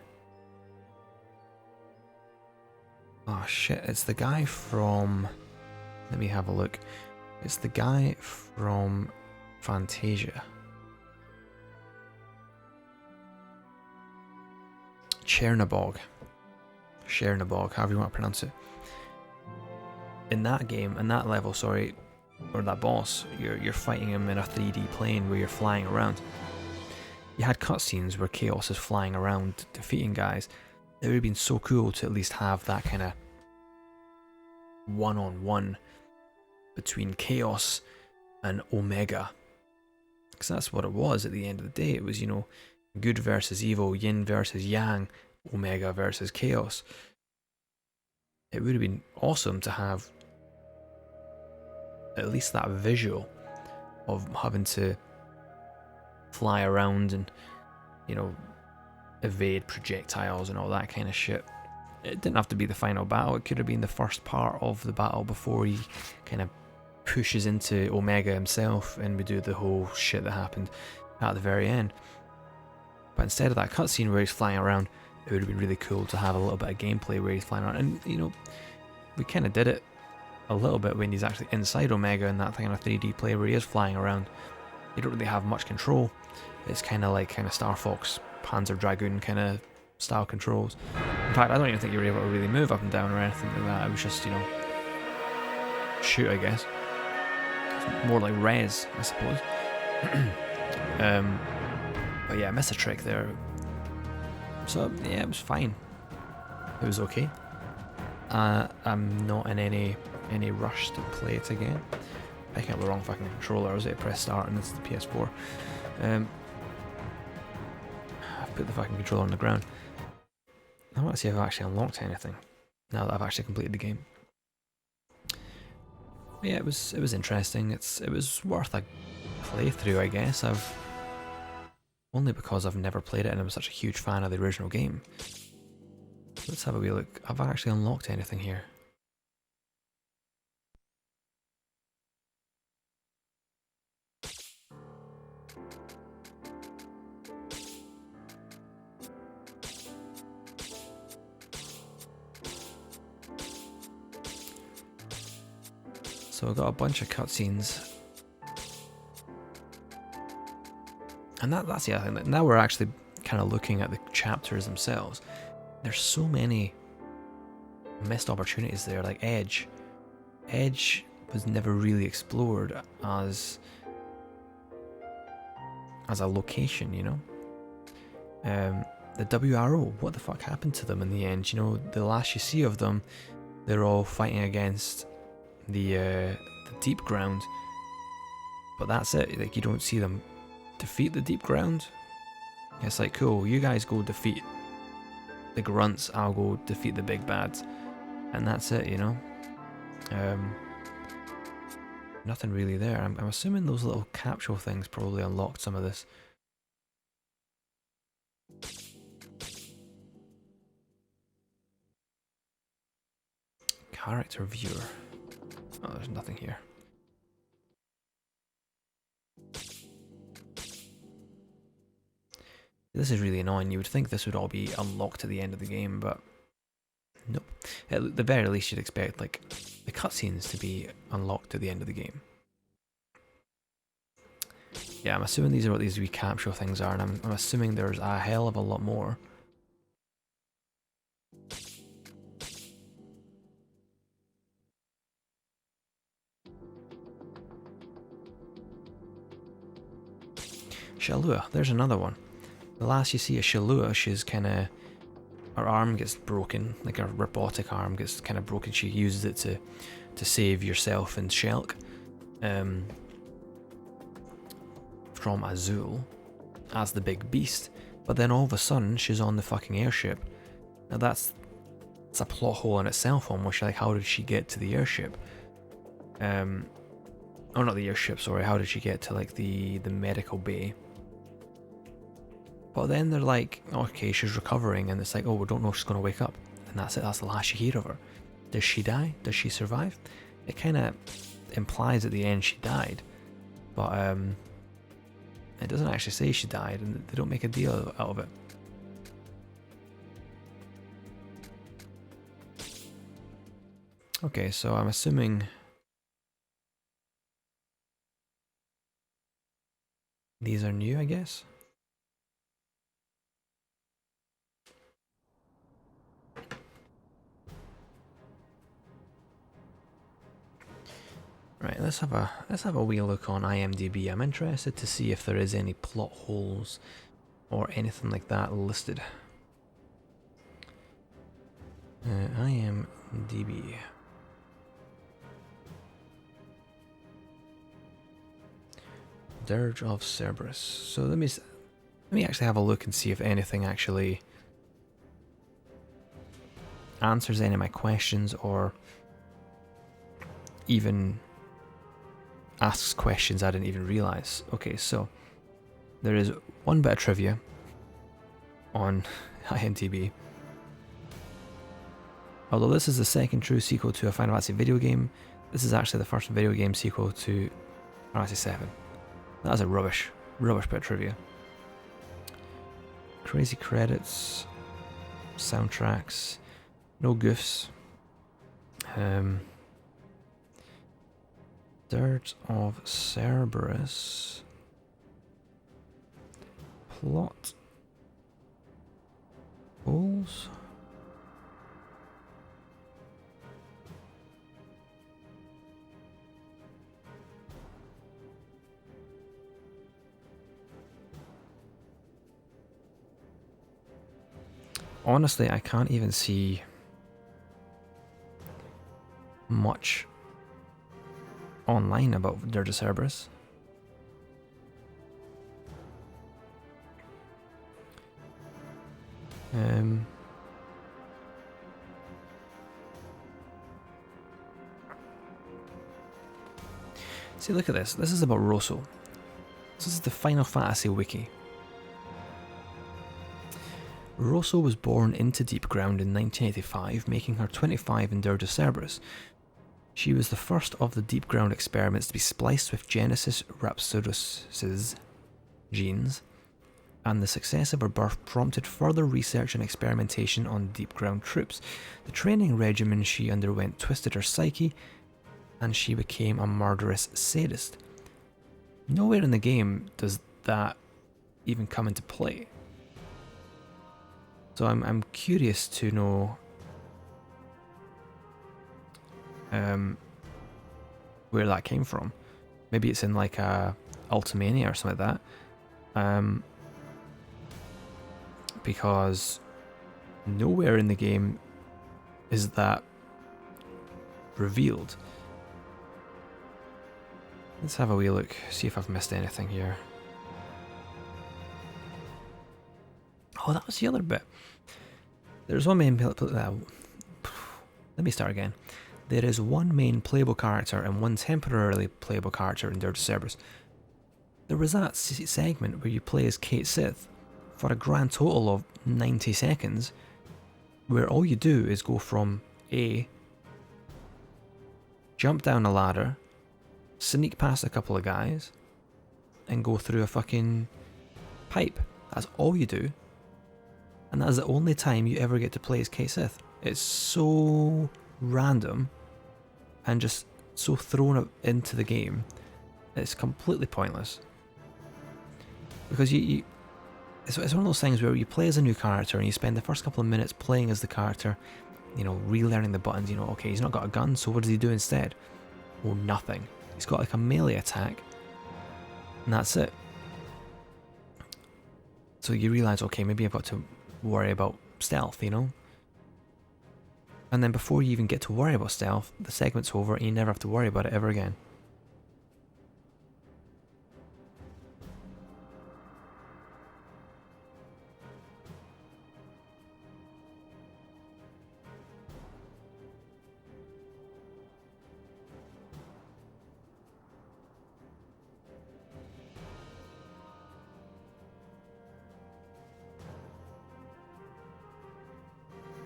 Oh shit, it's the guy from, let me have a look. It's the guy from Fantasia. Chernobog, however you want to pronounce it. In that game, in that level, sorry, or that boss, you're fighting him in a 3D plane where you're flying around. You had cutscenes where Chaos is flying around defeating guys. It would have been so cool to at least have that kind of one-on-one between Chaos and Omega, because that's what it was at the end of the day. It was, you know, good versus evil, yin versus yang, Omega versus Chaos. It would have been awesome to have at least that visual of having to fly around and, you know, evade projectiles and all that kind of shit. It didn't have to be the final battle, it could have been the first part of the battle before he kind of pushes into Omega himself and we do the whole shit that happened at the very end. But instead of that cutscene where he's flying around, it would have been really cool to have a little bit of gameplay where he's flying around. And, you know, we kind of did it a little bit when he's actually inside Omega in that kind of 3D play where he is flying around. You don't really have much control. It's kind of Star Fox, Panzer Dragoon kind of style controls. In fact, I don't even think you were able to really move up and down or anything like that. It was just, you know, shoot, I guess. It's more like Rez, I suppose. But yeah, I missed a trick there. So yeah, it was fine. It was okay. I'm not in any rush to play it again. Picking up the wrong fucking controller. I was able to press start and it's the PS4. I've put the fucking controller on the ground. I want to see if I've actually unlocked anything now that I've actually completed the game. But yeah, it was interesting. It was worth a playthrough, I guess. Only because I've never played it and I'm such a huge fan of the original game. Let's have a wee look. Have I actually unlocked anything here? So I've got a bunch of cutscenes. And that's the other thing. Now we're actually kind of looking at the chapters themselves. There's so many missed opportunities there, like Edge. Edge was never really explored as a location, you know. The WRO, what the fuck happened to them in the end? You know, the last you see of them, they're all fighting against the deep ground, but that's it. Like, you don't see them defeat the deep ground. It's like, cool, you guys go defeat the grunts, I'll go defeat the big bads, and that's it, you know. Nothing really there. I'm assuming those little capsule things probably unlocked some of this. Character viewer. Oh, there's nothing here. This is really annoying. You would think this would all be unlocked at the end of the game, but nope. At the very least, you'd expect like the cutscenes to be unlocked at the end of the game. Yeah, I'm assuming these are what these wee capsule things are, and I'm assuming there's a hell of a lot more. Shalua, there's another one. The last you see of Shalua, she's kind of, her arm gets broken, like her robotic arm gets kind of broken. She uses it to save yourself and Shelk from Azul as the big beast. But then all of a sudden, she's on the fucking airship. Now that's a plot hole in itself almost. Like, how did she get to the airship? Oh, not the airship, sorry. How did she get to like the medical bay? But then they're like, okay, she's recovering, and it's like, oh, we don't know if she's going to wake up. And that's it, that's the last you hear of her. Does she die? Does she survive? It kind of implies at the end she died, but it doesn't actually say she died, and they don't make a deal out of it. Okay, so I'm assuming these are new, I guess? Right, let's have a wee look on IMDb. I'm interested to see if there is any plot holes or anything like that listed. IMDb. Dirge of Cerberus. So let me actually have a look and see if anything actually answers any of my questions, or even asks questions I didn't even realize. Okay, so there is one bit of trivia on IMDb. Although this is the second true sequel to a Final Fantasy video game, this is actually the first video game sequel to Final Fantasy VII. That's a rubbish bit of trivia. Crazy credits, soundtracks, no goofs. Dirge of Cerberus. Plot holes. Honestly, I can't even see much online about Dirge of Cerberus. See, look at this. This is about Rosso. This is the Final Fantasy wiki. Rosso was born into Deep Ground in 1985, making her 25 in Dirge of Cerberus. She was the first of the Deep Ground experiments to be spliced with Genesis Rhapsodus's genes, and the success of her birth prompted further research and experimentation on Deep Ground troops. The training regimen she underwent twisted her psyche, and she became a murderous sadist. Nowhere in the game does that even come into play. So I'm curious to know where that came from. Maybe it's in like a Ultimania or something like that. Because nowhere in the game is that revealed. Let's have a wee look, see if I've missed anything here. Oh, that was the other bit. There's one main... let me start again. There is one main playable character and one temporarily playable character in Dirge Cerberus. There was that segment where you play as Kate Sith for a grand total of 90 seconds, where all you do is go from A, jump down a ladder, sneak past a couple of guys, and go through a fucking pipe. That's all you do. And that's the only time you ever get to play as Kate Sith. It's so random and just so thrown into the game. It's completely pointless. Because it's one of those things where you play as a new character and you spend the first couple of minutes playing as the character, you know, relearning the buttons. You know, okay, he's not got a gun, so what does he do instead? Well, nothing. He's got like a melee attack, and that's it. So you realise, okay, maybe I've got to worry about stealth, you know? And then before you even get to worry about stealth, the segment's over and you never have to worry about it ever again.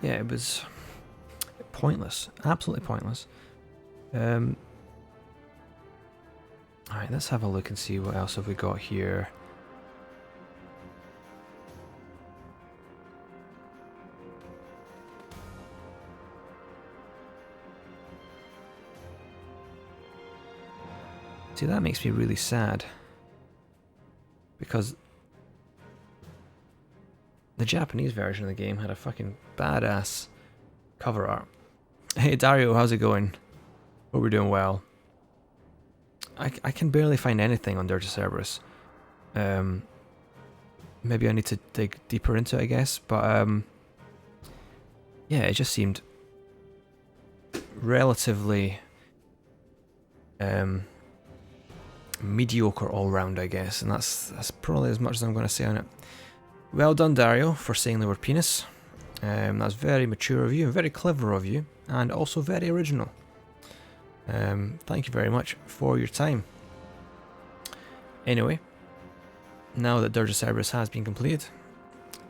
Yeah, it was pointless, absolutely pointless. Alright, let's have a look and see what else have we got here. See, that makes me really sad, because the Japanese version of the game had a fucking badass cover art. Hey Dario, how's it going? Hope we're doing well. I can barely find anything on Dirge Cerberus. Maybe I need to dig deeper into it, I guess. But yeah, it just seemed relatively mediocre all round, I guess, and that's probably as much as I'm going to say on it. Well done, Dario, for saying the word penis. That's very mature of you, very clever of you, and also very original. Thank you very much for your time. Anyway, now that Dirge Cerberus has been completed,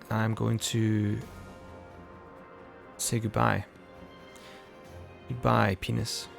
I'm going to say goodbye. Goodbye, penis.